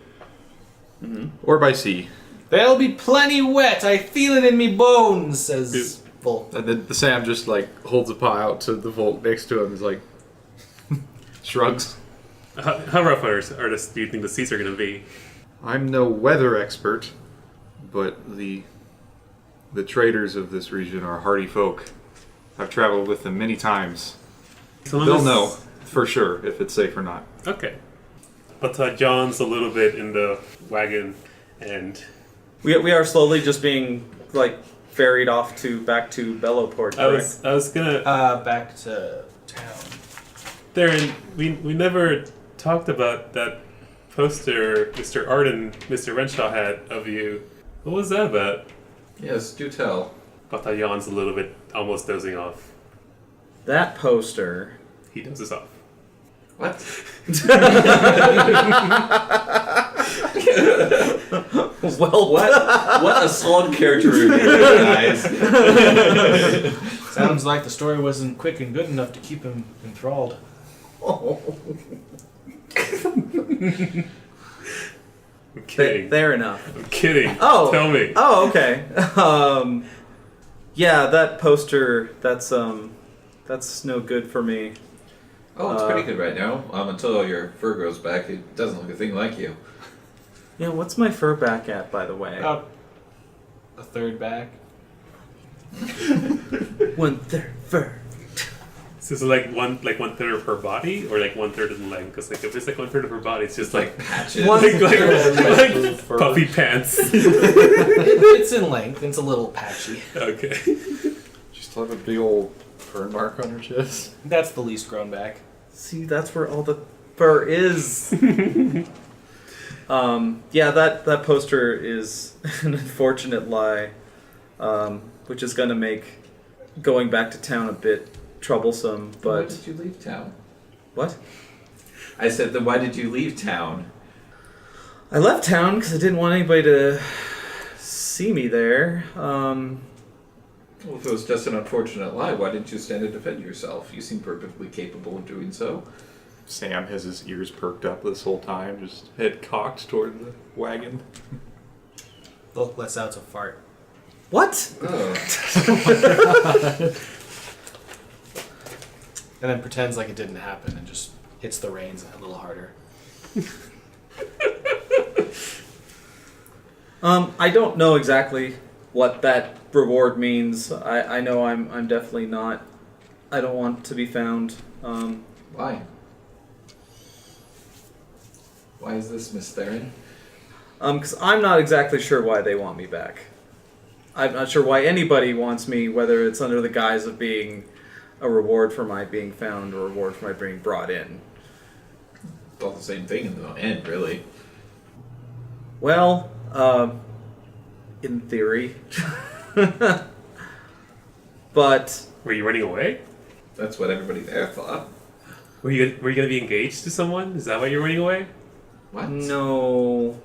Or by sea. They'll be plenty wet. I feel it in me bones, says Volk. And then the Sam just like holds a paw out to the Volk next to him. Is like shrugs. How rough do you think the seas are going to be? I'm no weather expert, but the traders of this region are hardy folk. I've traveled with them many times. They'll know for sure if it's safe or not. Okay. But John's a little bit in the wagon, and We are slowly just being like ferried off back to Bellowport. I Correct? was gonna. Back to town. Therrin, we never talked about that poster Mr. Arden, Mr. Renshaw had of you. What was that about? Yes, do tell. Bata yawns a little bit, almost dozing off. That poster. He dozes off. What? Well, What a slug character review, guys. Sounds like the story wasn't quick and good enough to keep him enthralled. I'm kidding. Fair enough. I'm kidding. Oh. Tell me. Oh, okay. Yeah, that poster. That's That's no good for me. Oh, it's pretty good right now. Until all your fur grows back, it doesn't look a thing like you. Yeah, what's my fur back at, by the way? About a third back. 1/3 fur. So is it like one third of her body, or like 1/3 of the leg? Because like if it's like 1/3 of her body, it's just like Patches. like puffy pants. It's in length. It's a little patchy. Okay. She still have a big old burn mark on her chest. That's the least grown back. See, that's where all the fur is. Yeah, that poster is an unfortunate lie, which is going to make going back to town a bit troublesome. Why But did you leave town? what? I said, then why did you leave town? I left town because I didn't want anybody to see me there. Well, if it was just an unfortunate lie, why didn't you stand and defend yourself? You seem perfectly capable of doing so. Sam has his ears perked up this whole time, just head cocked toward the wagon. Look, lets out a fart. What? Oh. And then pretends like it didn't happen and just hits the reins a little harder. I don't know exactly what that reward means. I know I'm definitely not. I don't want to be found. Why? Why is this, Miss Therrin? Because I'm not exactly sure why they want me back. I'm not sure why anybody wants me, whether it's under the guise of being a reward for my being found or a reward for my being brought in. It's all the same thing in the end, really. Well, in theory. But Were you running away? That's what everybody there thought. Were you going to be engaged to someone? Is that why you're running away? What? no,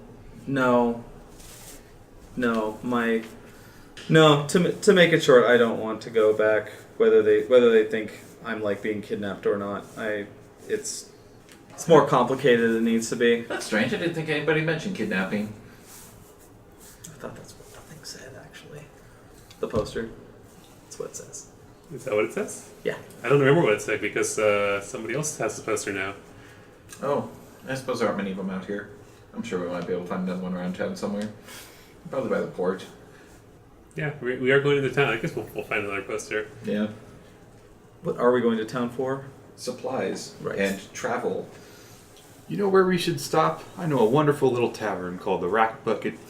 to make it short, I don't want to go back. Whether they think I'm like being kidnapped or not, it's more complicated than it needs to be. That's strange. I didn't think anybody mentioned kidnapping. I thought that's what the thing said, actually. The poster. That's what it says. Is that what it says? Yeah. I don't remember what it said because somebody else has the poster now. Oh, I suppose there aren't many of them out here. I'm sure we might be able to find another one around town somewhere. Probably by the port. Yeah, we are going into town. I guess we'll find another poster. Yeah. What are we going to town for? Supplies Right. and travel. You know where we should stop? I know a wonderful little tavern called the Rack Bucket Inn.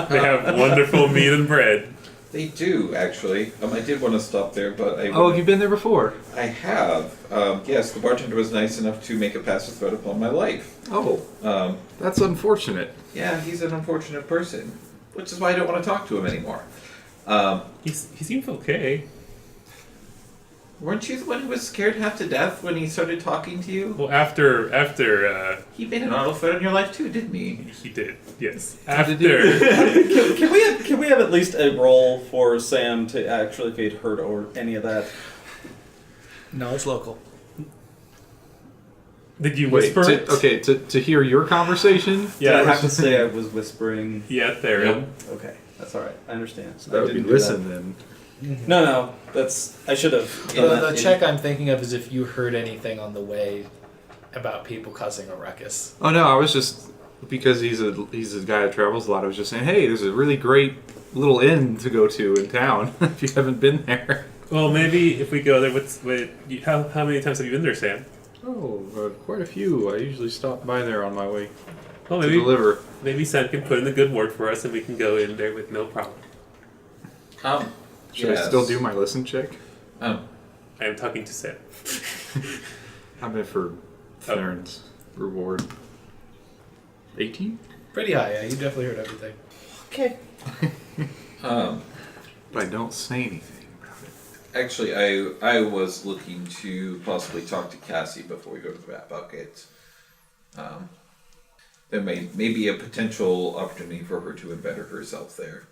They have wonderful meat and bread. They do, actually. I did want to stop there, but I... Oh, have you been there before? I have. Yes, the bartender was nice enough to make a pass of threat upon my life. Oh, that's unfortunate. Yeah, he's an unfortunate person. Which is why I don't want to talk to him anymore. He seems okay. Weren't you the one who was scared half to death when he started talking to you? Well, after He made an auto threat on your life too, didn't he? he did, yes. How did After Can we have at least a roll for Sam to actually if he'd heard or any of that? No, it's local. did you Wait, whisper it? to hear your conversation? Did I have to say I was whispering? Yeah, Therrin. Okay, that's all right. I understand. So that would be listen then. No, that's I should have. The check I'm thinking of is if you heard anything on the way about people causing a ruckus. Oh no, I was just because he's a guy that travels a lot. I was just saying, hey, there's a really great little inn to go to in town if you haven't been there. Well, maybe if we go there, how many times have you been there, Sam? Oh, quite a few. I usually stop by there on my way Well, to maybe deliver. maybe Sam can put in a good word for us, and we can go in there with no problem. Should I still do my listen check? I am talking to Sam. I meant for Therrin's reward. 18? Pretty high, yeah. You definitely heard everything. Okay. But I don't say anything about it. Actually, I was looking to possibly talk to Cassie before we go to the Rat Bucket. There may be a potential opportunity for her to better herself there.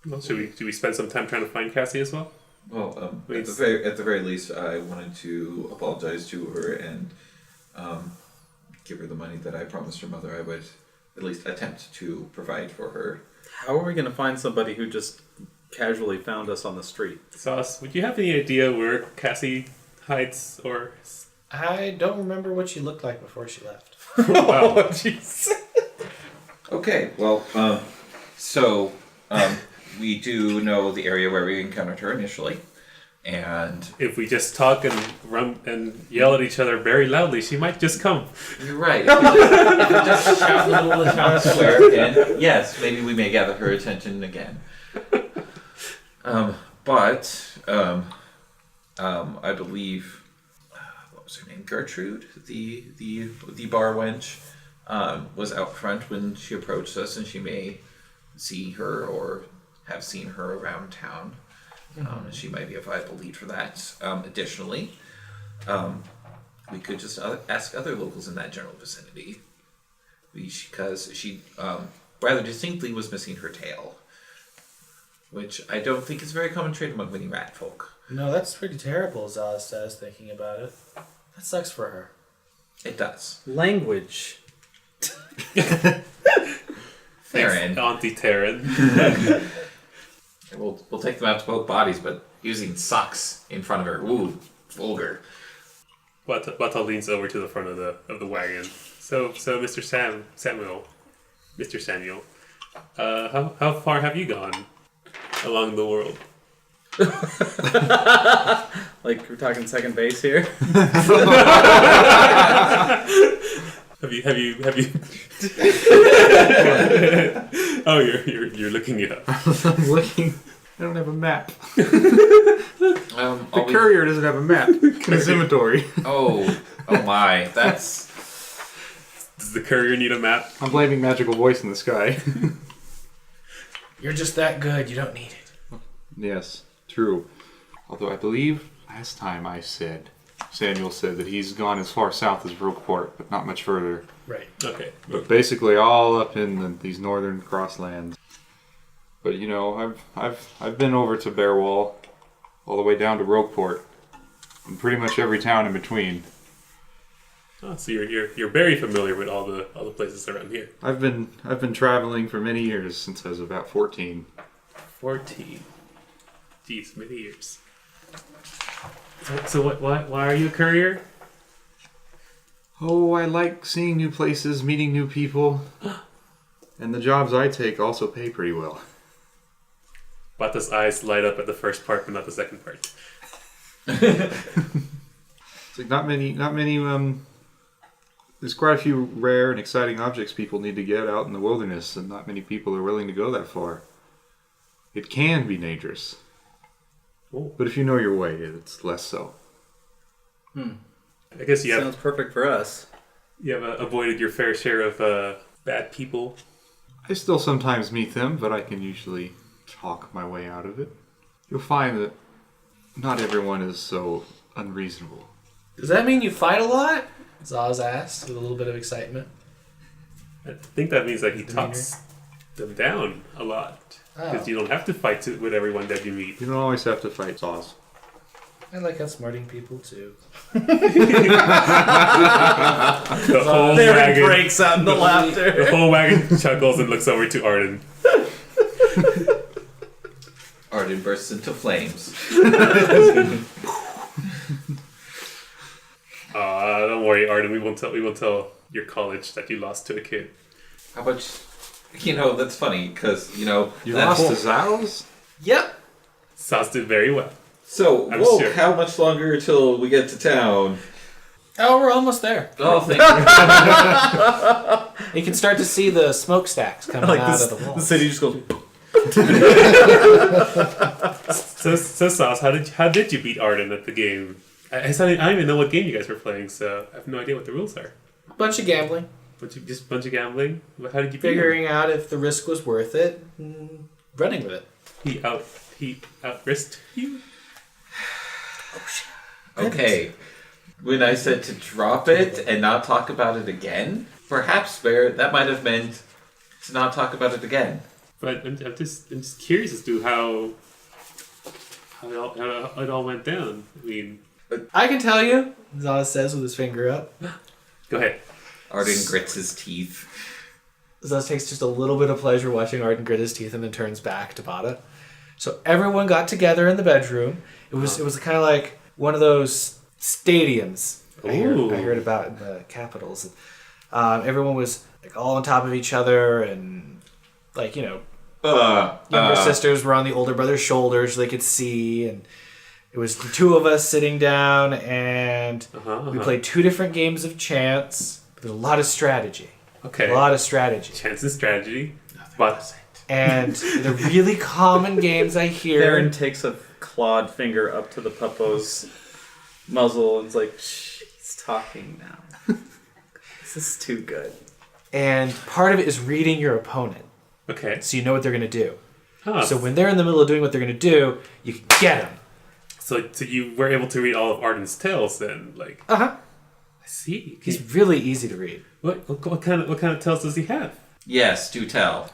Well, should we spend some time trying to find Cassie as well? Well, at the very least, I wanted to apologize to her and give her the money that I promised her mother I would at least attempt to provide for her. How are we going to find somebody who just casually found us on the street. Sauce, would you have any idea where Cassie hides or? I don't remember what she looked like before she left. Wow. jeez. Okay, well, we do know the area where we encountered her initially, and If we just talk and run and yell at each other very loudly, she might just come. you're right. If we just shout in the middle of the town square again, yes, maybe we may gather her attention again. I believe, what was her name? Gertrude, the bar wench, was out front when she approached us, and she may see her or have seen her around town. She might be a viable lead for that. Additionally, we could just ask other locals in that general vicinity, because she rather distinctly was missing her tail, which I don't think is a very common trait among many rat folk. No, that's pretty terrible, Zaus says, thinking about it. That sucks for her. It does. Language. Therrin. Auntie Therrin. We'll take them out to both bodies, but using socks in front of her, ooh, vulgar. Bata leans over to the front of the wagon. So Mr. Samuel, how far have you gone along the world? Like, we're talking second base here? Have you? Oh, you're looking it up. I'm looking. I don't have a map. The The courier doesn't have a map in his inventory. Oh my, that's... Does the courier need a map? I'm blaming magical voice in the sky. You're just that good, you don't need it. Yes, true. Although I believe last time Samuel said that he's gone as far south as Roqueport, but not much further. Right. Okay. But basically all up in these northern crosslands. But you know, I've been over to Bearwall, all the way down to Roqueport, and pretty much every town in between. Oh, so you're very familiar with all the places around here. I've been traveling for many years since I was about 14. 14. Jeez, many years. So why are you a courier? Oh, I like seeing new places, meeting new people, and the jobs I take also pay pretty well. Bata's eyes light up at the first part, but not the second part. It's like not many. There's quite a few rare and exciting objects people need to get out in the wilderness, and not many people are willing to go that far. It can be dangerous. Oh. But if you know your way, it's less so. I guess you Sounds perfect for us. have avoided your fair share of bad people. I still sometimes meet them, but I can usually talk my way out of it. You'll find that not everyone is so unreasonable. Does that mean you fight a lot? Zaus asked with a little bit of excitement. I think that means that he talks them down a lot. Because you don't have to fight with everyone that you meet. You don't always have to fight Zaus. I like outsmarting people too. The whole There wagon breaks out in the laughter. The whole wagon chuckles and looks over to Arden. Arden bursts into flames. Don't worry, Arden. We won't tell your college that you lost to a kid. How much... that's funny, because, You that's- lost to Zaus? Yep. Zaus did very well. So, I'm whoa, sure. how much longer until we get to town? Oh, we're almost there. Oh, thank you. You can start to see the smokestacks coming out of the wall. The city just goes... So Zaus, how did you beat Arden at the game? I don't even know what game you guys were playing, so I have no idea what the rules are. Bunch of gambling. Bunch of gambling. How did you beat him? Figuring out if the risk was worth it and running with it. He out-risked you? Okay. When I said to drop it and not talk about it again, perhaps that might have meant to not talk about it again. But I'm just curious as to how it all went down. I mean, I can tell you, Zaus says with his finger up. go ahead. Arden grits his teeth. Zaus takes just a little bit of pleasure watching Arden grit his teeth and then turns back to Bata. So everyone got together in the bedroom. It was kind of like one of those stadiums I heard about in the capitals. Everyone was like all on top of each other, and like younger sisters were on the older brother's shoulders so they could see, and it was the two of us sitting down, and we played 2 different games of chance. There's a lot of strategy. Okay. A lot of strategy. Chance and strategy. But And the really common games I hear. Therrin takes a clawed finger up to the puppo's muzzle and is like, "Shh, he's talking now. This is too good." And part of it is reading your opponent. okay. So you know what they're going to do. Huh. So when they're in the middle of doing what they're going to do, you can get them. So you were able to read all of Arden's tales then, like. Uh-huh. I see. He's really easy to read. What kind of tales does he have? Yes, do tell.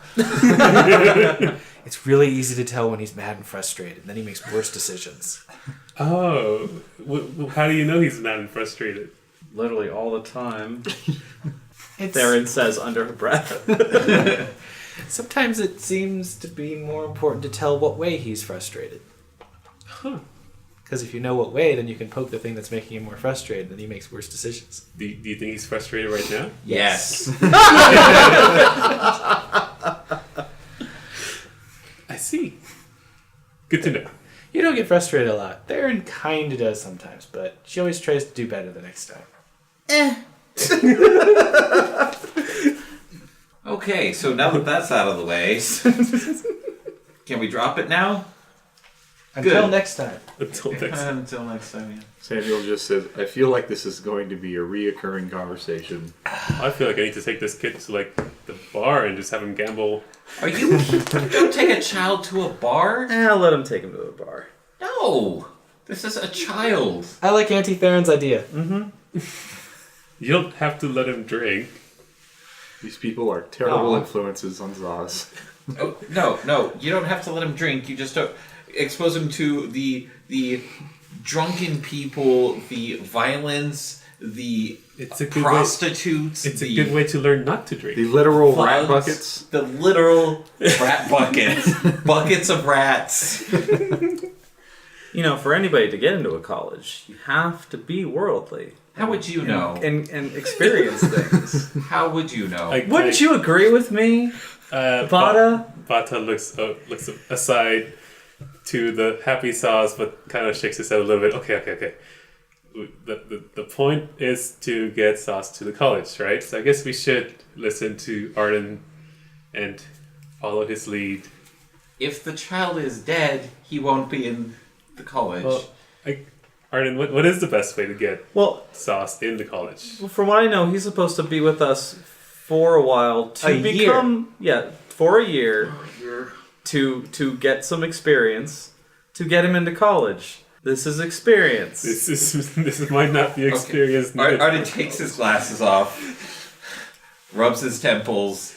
It's really easy to tell when he's mad and frustrated. Then he makes worse decisions. Oh, how do you know he's mad and frustrated? Literally all the time. It's, Therrin says under her breath. Sometimes it seems to be more important to tell what way he's frustrated. Huh. Because if you know what way, then you can poke the thing that's making him more frustrated, and he makes worse decisions. Do you think he's frustrated right now? Yes. I see. Good to know. You don't get frustrated a lot. Therrin kind of does sometimes, but she always tries to do better the next time. Okay, so now that that's out of the way, can we drop it now? Until Good. next time. Until next time. Until next time, yeah. Samuel just says, I feel like this is going to be a reoccurring conversation. I feel like I need to take this kid to like the bar and just have him gamble. Are you... Don't take a child to a bar? I'll let him take him to the bar. No! This is a child. I like Auntie Therrin's idea. You don't have to let him drink. These people are terrible Aw. influences on Zaus. Oh, no. You don't have to let him drink. You just don't... Expose him to the drunken people, the violence, the It's a good prostitutes. It's the a good way to learn not to drink. The literal plugs, rat buckets. The literal rat buckets. Buckets of rats. You know, for anybody to get into a college, you have to be worldly. How would you know? And experience things. How would you know? Wouldn't you agree with me, Bata? Bata looks aside to the happy Zaus, but kind of shakes his head a little bit. Okay. The point is to get Zaus to the college, right? So I guess we should listen to Arden and follow his lead. If the child is dead, he won't be in the college. Well, Arden, what is the best way to get Well, Zaus in the college? from what I know, he's supposed to be with us for a while to A become for a year to get some experience to get him into college. This is experience. This might not be experience. Okay. Arden takes his glasses off, rubs his temples.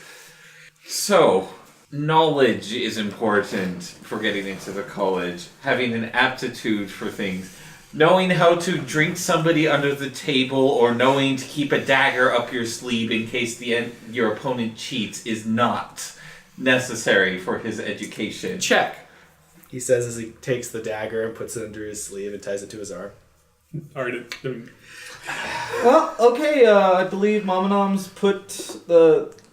So, knowledge is important for getting into the college. Having an aptitude for things. Knowing how to drink somebody under the table or knowing to keep a dagger up your sleeve in case your opponent cheats is not necessary for his education. Check. He says as he takes the dagger and puts it under his sleeve and ties it to his arm. Arden, Well, okay, I believe Mama Nom's put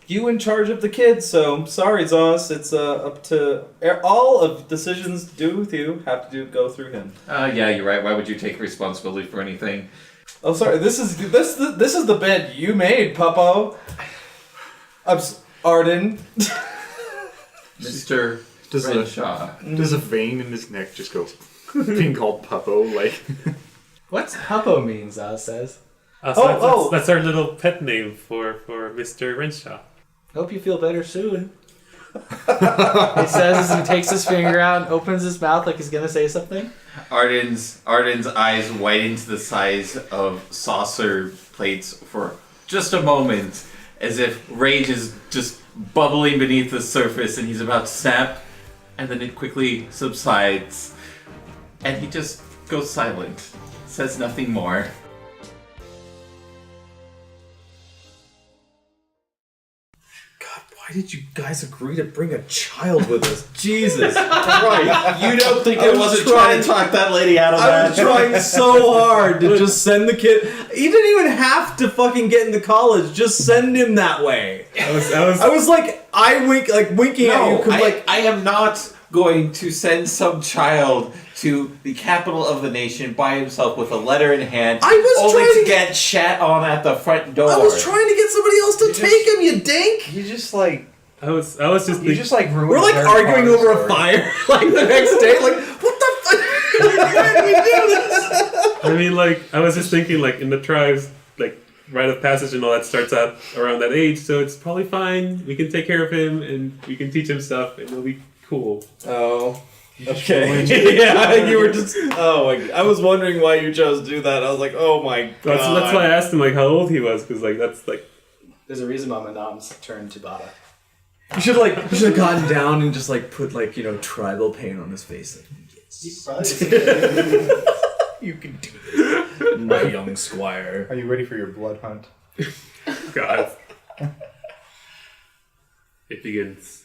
you in charge of the kids, so sorry, Zaus. It's up to all of decisions to do with you have to go through him. Yeah, you're right. Why would you take responsibility for anything? Oh, sorry. This is the bed you made, Puppo. Arden. Mr. Does Renshaw. a vein in his neck just go being called Puppo? Like, What's Puppo means, Zaus says. that's our little pet name for Mr. Renshaw. Hope you feel better soon. He says as he takes his finger out and opens his mouth like he's going to say something. Arden's eyes widen to the size of saucer plates for just a moment, as if rage is just bubbling beneath the surface and he's about to snap, and then it quickly subsides, and he just goes silent, says nothing more. God, why did you guys agree to bring a child with us? Jesus Christ. You don't think I I was wasn't trying- trying to talk that lady out of I that? was trying so hard to just send the kid. He didn't even have to fucking get into college. Just send him that way. I was like, winking at you. No, I am not going to send some child to the capital of the nation by himself with a letter in hand, I was only trying to to- get shat on at the front door. I was trying to get somebody else to take him, you dink. You just like I was just you thinking, just like ruined. We're like Harry arguing Potter's over a story. fire like the next day. Like, what the fuck? Why did we do this? I mean, like, I was just thinking, like, in the tribes, like, rite of passage and all that starts out around that age, so it's probably fine. We can take care of him, and we can teach him stuff, and it'll be cool. Oh. Okay. Yeah, you were just. Oh my! I was wondering why you chose to do that. I was like, oh my god. That's why I asked him, like, how old he was, because, like, that's, like... There's a reason Mama Noms turned to Bata. You should have gotten down and just like put like tribal paint on his face. Like, yes. You can do this, my young squire. Are you ready for your blood hunt? God. It begins.